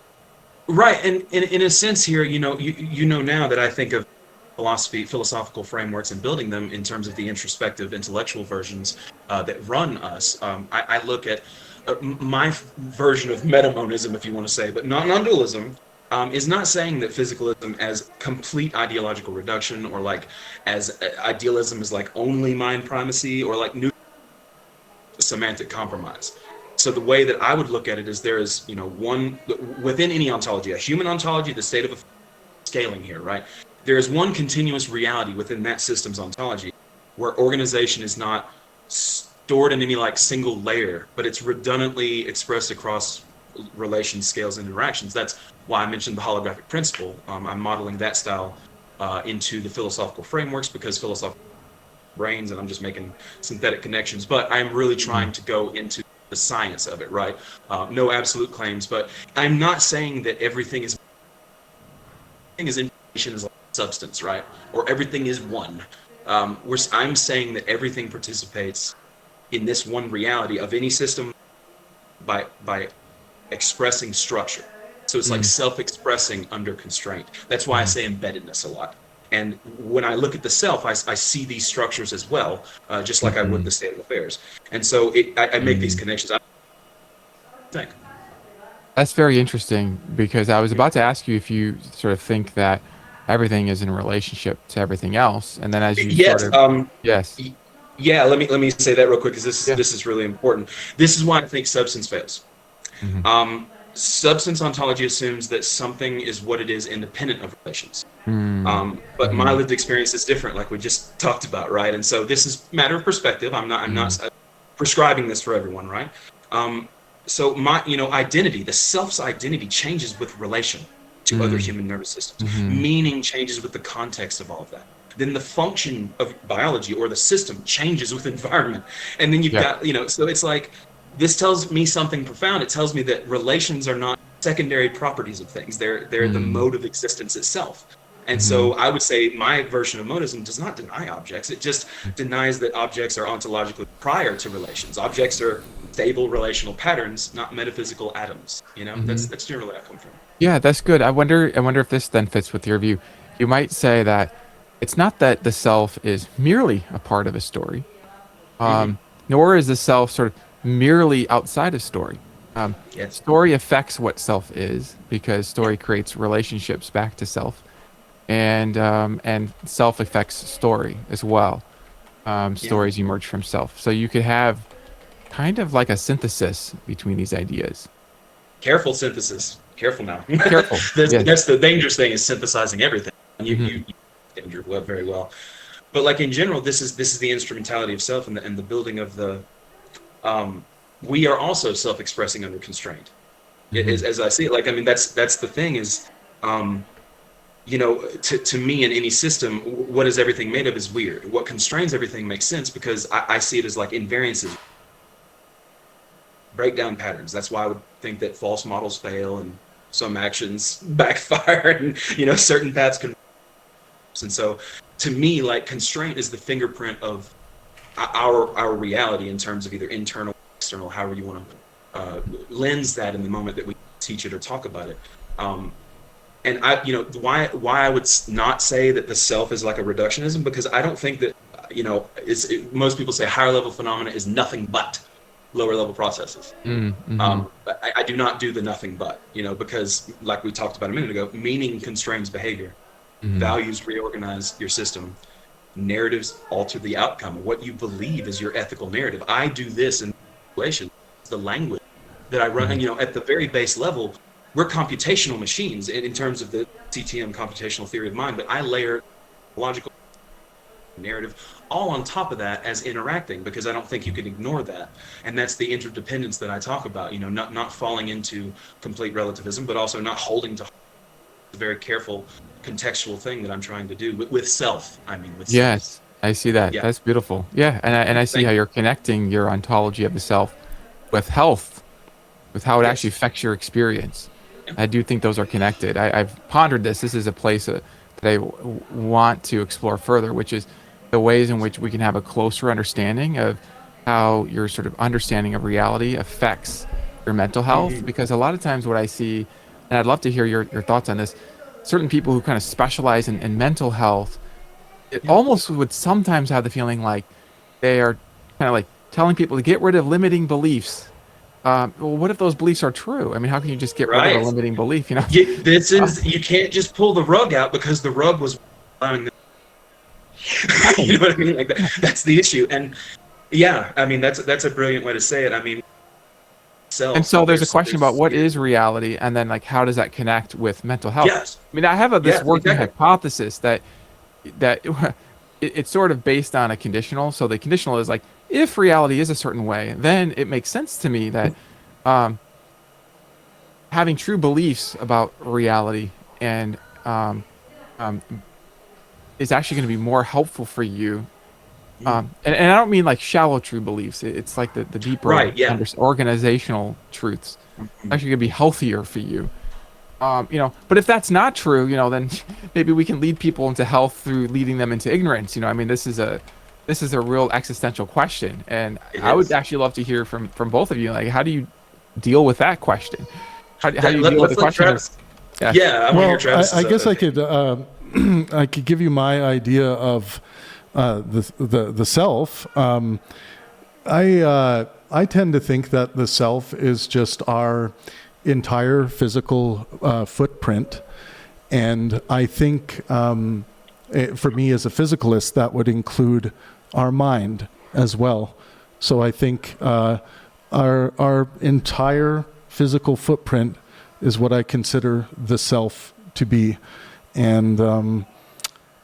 Right, and in a sense here, you know now that I think of philosophical frameworks and building them in terms of the introspective intellectual versions that run us. I look at my version of metamonism, if you want to say, but non-dualism is not saying that physicalism as complete ideological reduction or like as idealism is like only mind primacy or like new semantic compromise. So the way that I would look at it is there is, one within any ontology, a human ontology, the state of a scaling here, right? There is one continuous reality within that system's ontology where organization is not stored in any like single layer, but it's redundantly expressed across relations, scales, and interactions. That's why I mentioned the holographic principle. I'm modeling that style into the philosophical frameworks because philosophical brains, and I'm just making synthetic connections, but I'm really trying to go into the science of it, right? No absolute claims, but I'm not saying that everything is information is like substance, right? Or everything is one. I'm saying that everything participates in this one reality of any system by expressing structure. So it's like self-expressing under constraint. That's why I say embeddedness a lot. And when I look at the self, I see these structures as well, just like I would the state of affairs. And so I make these connections. I think. That's very interesting because I was about to ask you if you sort of think that everything is in relationship to everything else, and then as you let me say that real quick because this is really important. This is why I think substance fails. Substance ontology assumes that something is what it is independent of relations. But my lived experience is different, like we just talked about, right? And so this is a matter of perspective. I'm not prescribing this for everyone, right? So my, identity, the self's identity changes with relation to other human nervous systems. Meaning changes with the context of all of that. Then the function of biology or the system changes with environment. And then you've got, so it's like, this tells me something profound. It tells me that relations are not secondary properties of things. They're the mode of existence itself. And so I would say my version of monism does not deny objects. It just denies that objects are ontologically prior to relations. Objects are stable relational patterns, not metaphysical atoms. That's generally where I come from. Yeah, that's good. I wonder if this then fits with your view. You might say that it's not that the self is merely a part of a story, nor is the self sort of merely outside of story. Story affects what self is, because story creates relationships back to self. And self affects story as well. Stories emerge from self. So you could have kind of like a synthesis between these ideas. Careful synthesis. Careful now. Careful. That's the dangerous thing, is synthesizing everything. You danger very well. But like in general, this is the instrumentality of self and the building of the. We are also self-expressing under constraint. As I see it, like, I mean, that's the thing is. To me, in any system, what is everything made of is weird. What constrains everything makes sense, because I see it as like invariances, breakdown patterns. That's why I would think that false models fail and some actions backfire, and certain paths can. And so, to me, like, constraint is the fingerprint of our reality in terms of either internal, or external, however you want to lens that in the moment that we teach it or talk about it. And why I would not say that the self is like a reductionism, because I don't think that, most people say higher level phenomena is nothing but lower level processes. But I do not do the nothing but, because like we talked about a minute ago, meaning constrains behavior, values reorganize your system, narratives alter the outcome. What you believe is your ethical narrative. I do this in relation, the language that I run, at the very base level. We're computational machines in terms of the CTM, computational theory of mind, but I layer logical narrative all on top of that as interacting, because I don't think you can ignore that. And that's the interdependence that I talk about, not falling into complete relativism, but also not holding to the very careful contextual thing that I'm trying to do with self. Yes, self. I see that. Yeah. That's beautiful. Yeah, and I see how you're connecting your ontology of the self with health, with how it actually affects your experience. I do think those are connected. I've pondered this. This is a place that I want to explore further, which is the ways in which we can have a closer understanding of how your sort of understanding of reality affects your mental health. Because a lot of times what I see, and I'd love to hear your thoughts on this, certain people who kind of specialize in mental health, it almost would sometimes have the feeling like they are kind of like telling people to get rid of limiting beliefs. Well, what if those beliefs are true? I mean, how can you just get rid of a limiting belief? You can't just pull the rug out because the rug was allowing them. You know what I mean? Like that's the issue. And yeah, I mean, that's a brilliant way to say it. I mean, and so there's a question about what is reality, and then like how does that connect with mental health? Yes. I mean, I have this working hypothesis that it's sort of based on a conditional. So the conditional is like, if reality is a certain way, then it makes sense to me that having true beliefs about reality and is actually going to be more helpful for you. And I don't mean like shallow true beliefs. It's like the deeper organizational truths. It's actually going to be healthier for you. But if that's not true, then maybe we can lead people into health through leading them into ignorance. I mean, this is a real existential question, and I would actually love to hear from both of you. Like, how do you deal with that question? How do you deal with the question? I guess I could I could give you my idea of the self. I tend to think that the self is just our entire physical footprint, and I think for me as a physicalist, that would include our mind as well. So I think our entire physical footprint is what I consider the self to be, and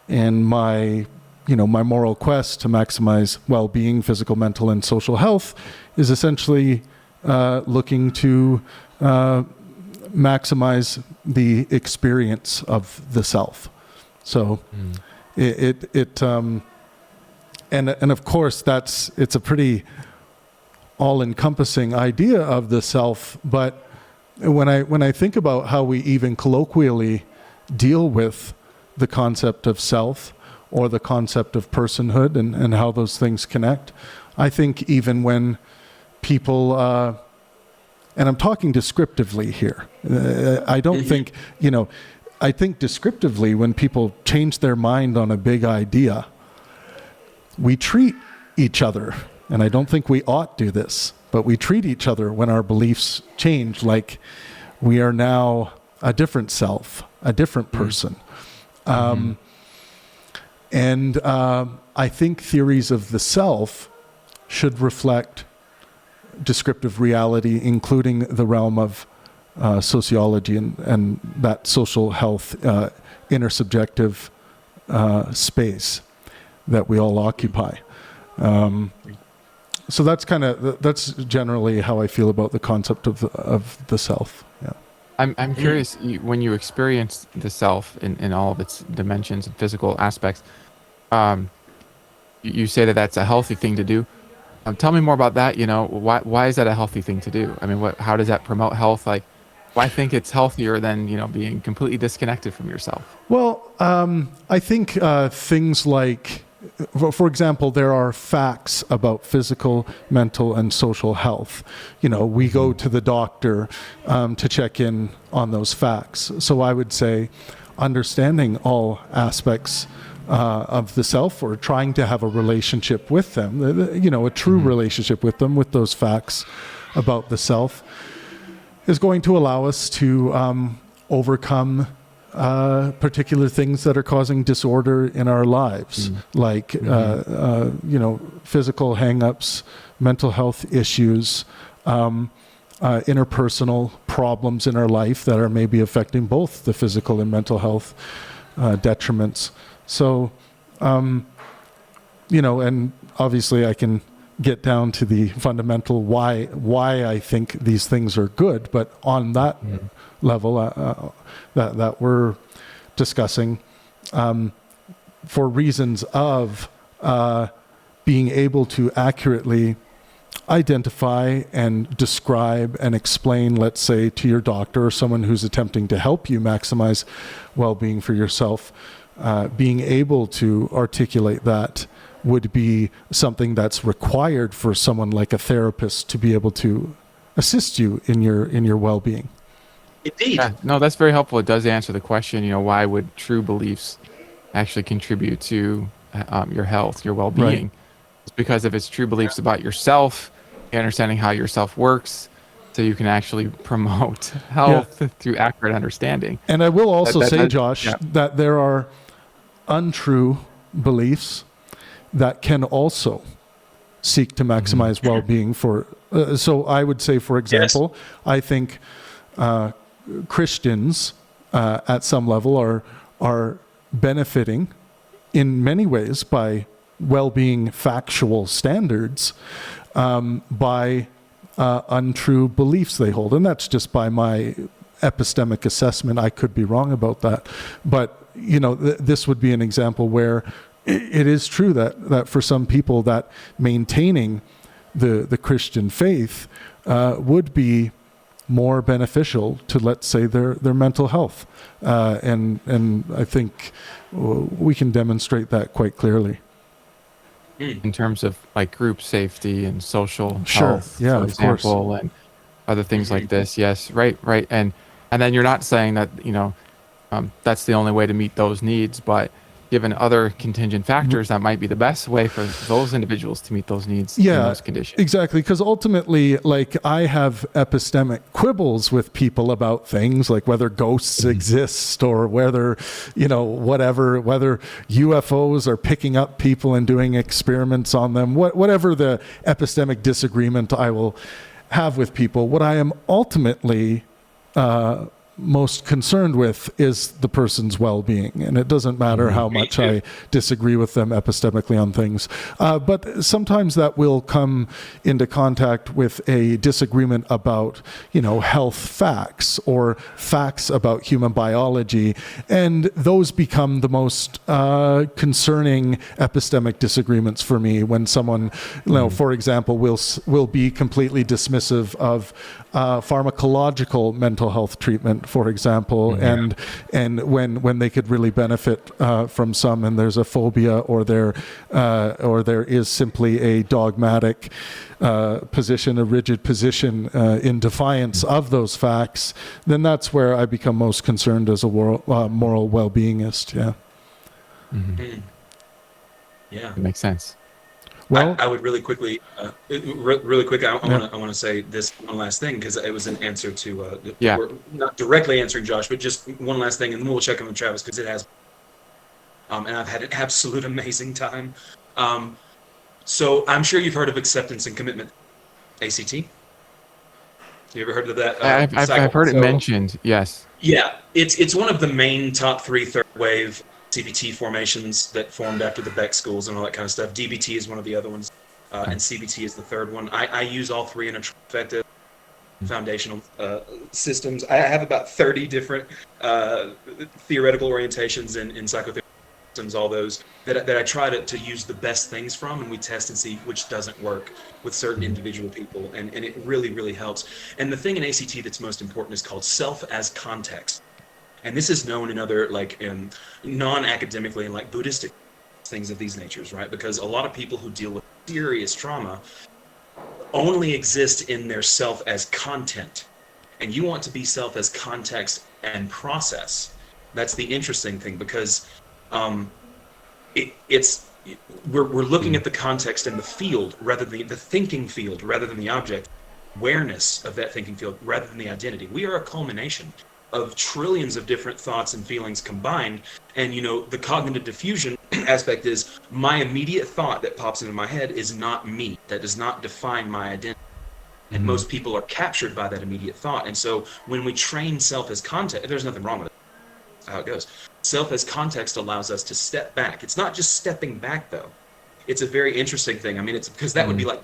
my my moral quest to maximize well-being, physical, mental, and social health is essentially looking to maximize the experience of the self. So and of course it's a pretty all-encompassing idea of the self, but when I think about how we even colloquially deal with the concept of self or the concept of personhood and how those things connect, I think even when people, and I'm talking descriptively here, I don't think, I think descriptively when people change their mind on a big idea, we treat each other, and I don't think we ought do this, but we treat each other when our beliefs change like we are now a different self, a different person. And I think theories of the self should reflect descriptive reality, including the realm of sociology and that social health intersubjective space that we all occupy. So that's generally how I feel about the concept of the self. Yeah. I'm curious, when you experience the self in all of its dimensions and physical aspects, you say that that's a healthy thing to do. Tell me more about that. Why is that a healthy thing to do? I mean, how does that promote health? Like, why think it's healthier than being completely disconnected from yourself? Well, I think things like, for example, there are facts about physical, mental, and social health. We go to the doctor to check in on those facts. So I would say understanding all aspects of the self, or trying to have a relationship with them, a true relationship with them, with those facts about the self, is going to allow us to overcome particular things that are causing disorder in our lives, like physical hang-ups, mental health issues, interpersonal problems in our life that are maybe affecting both the physical and mental health detriments. So, and obviously I can get down to the fundamental why I think these things are good, but on that level that we're discussing, for reasons of being able to accurately identify and describe and explain, let's say, to your doctor or someone who's attempting to help you maximize well-being for yourself, being able to articulate that would be something that's required for someone like a therapist to be able to assist you in your well-being. Indeed. Yeah, no, that's very helpful. It does answer the question, why would true beliefs actually contribute to your health, your well-being? Right. It's because if it's true beliefs about yourself, understanding how yourself works, so you can actually promote health through accurate understanding. And I will also say, Josh, that there are untrue beliefs that can also seek to maximize well-being for. So I would say, for example, I think Christians at some level are benefiting in many ways by well-being factual standards by untrue beliefs they hold. And that's just by my epistemic assessment. I could be wrong about that. But, this would be an example where it is true that for some people that maintaining the Christian faith would be more beneficial to, let's say, their mental health. And I think we can demonstrate that quite clearly. In terms of like group safety and social Sure. health, Yeah, for of course. example, and other things like this. Yes, right. And then you're not saying that, that's the only way to meet those needs, but given other contingent factors, that might be the best way for those individuals to meet those needs in those conditions. Exactly. Because ultimately, like, I have epistemic quibbles with people about things like whether ghosts exist or whether, whatever, whether UFOs are picking up people and doing experiments on them, whatever the epistemic disagreement I will have with people. What I am ultimately most concerned with is the person's well-being, and it doesn't matter how much I disagree with them epistemically on things. But sometimes that will come into contact with a disagreement about, health facts or facts about human biology, and those become the most concerning epistemic disagreements for me when someone, for example, will be completely dismissive of pharmacological mental health treatment, for example, and when they could really benefit from some, and there's a phobia, or there is simply a dogmatic position, a rigid position in defiance of those facts, then that's where I become most concerned as a moral well-beingist. Yeah. Mm. Yeah, That makes sense. Well, I would really quickly, really quick. I want to say this one last thing, because it was an answer to, we're not directly answering Josh, but just one last thing, and then we'll check in with Travis, because it has, and I've had an absolute amazing time. So I'm sure you've heard of acceptance and commitment, ACT. You ever heard of that? I've heard it mentioned. Yes. Yeah, it's one of the main top 3 third wave CBT formations that formed after the Beck schools and all that kind of stuff. DBT is one of the other ones, and CBT is the third one. I use all 3 in a trifecta foundational systems. I have about 30 different theoretical orientations in psychotherapy systems, all those that I try to use the best things from, and we test and see which doesn't work with certain individual people, and it really, really helps. And the thing in ACT that's most important is called self as context. And this is known in other, non-academically and Buddhistic things of these natures, right? Because a lot of people who deal with serious trauma only exist in their self as content. And you want to be self as context and process. That's the interesting thing, because we're looking at the context and the field, rather than the thinking field, rather than the object, awareness of that thinking field, rather than the identity. We are a culmination of trillions of different thoughts and feelings combined. And the cognitive diffusion aspect is my immediate thought that pops into my head is not me. That does not define my identity. And most people are captured by that immediate thought. And so when we train self as context, there's nothing wrong with it. That's how it goes. Self as context allows us to step back. It's not just stepping back, though. It's a very interesting thing. I mean, it's because that would be like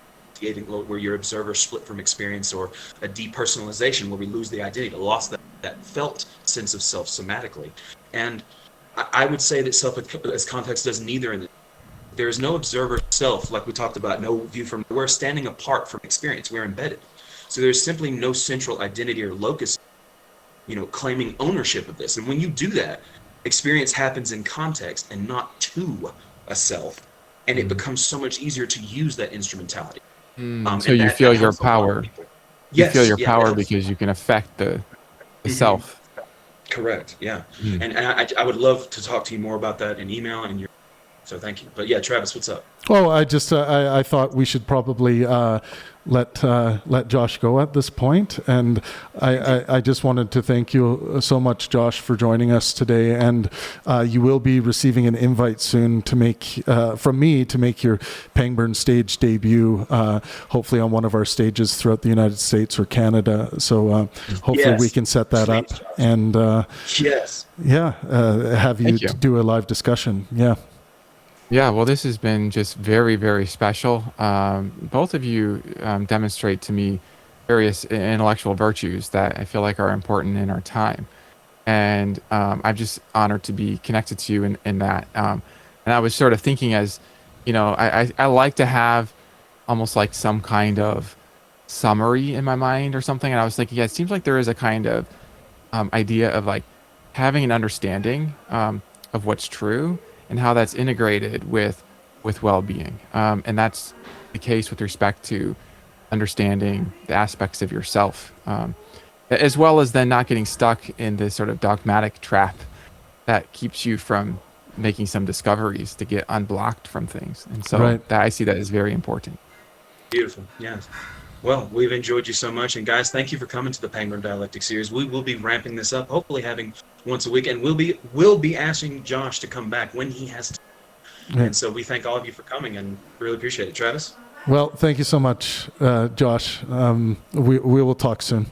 where your observer split from experience, or a depersonalization where we lose the identity, lost that felt sense of self somatically. And I would say that self as context does neither. There is no observer self, like we talked about, no view from, we're standing apart from experience, we're embedded. So there's simply no central identity or locus, claiming ownership of this. And when you do that, experience happens in context and not to a self. And it becomes so much easier to use that instrumentality. So you feel your power. You feel your power because you can affect the self. Correct. Yeah. And I would love to talk to you more about that in email and so thank you. But yeah, Travis, what's up? Oh, I just I thought we should probably let Josh go at this point, and I just wanted to thank you so much, Josh, for joining us today. And you will be receiving an invite soon to make from me to make your Pangburn stage debut, hopefully on one of our stages throughout the United States or Canada. So hopefully we can set that up and have you do a live discussion. Yeah, well, this has been just very, very special. Both of you demonstrate to me various intellectual virtues that I feel like are important in our time. And I'm just honored to be connected to you in that. And I was sort of thinking I like to have almost like some kind of summary in my mind or something. And I was thinking, it seems like there is a kind of idea of like having an understanding of what's true, and how that's integrated with well-being. And that's the case with respect to understanding the aspects of yourself, as well as then not getting stuck in this sort of dogmatic trap that keeps you from making some discoveries to get unblocked from things. And so that I see that as very important. Beautiful. Yes. Well, we've enjoyed you so much. And guys, thank you for coming to the Pangburn Dialectic series. We will be ramping this up, hopefully having once a week. And we'll be asking Josh to come back when he has to. And so we thank all of you for coming and really appreciate it. Travis? Well, thank you so much, Josh. We will talk soon.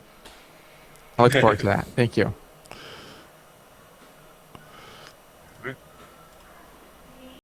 I look forward to that. Thank you.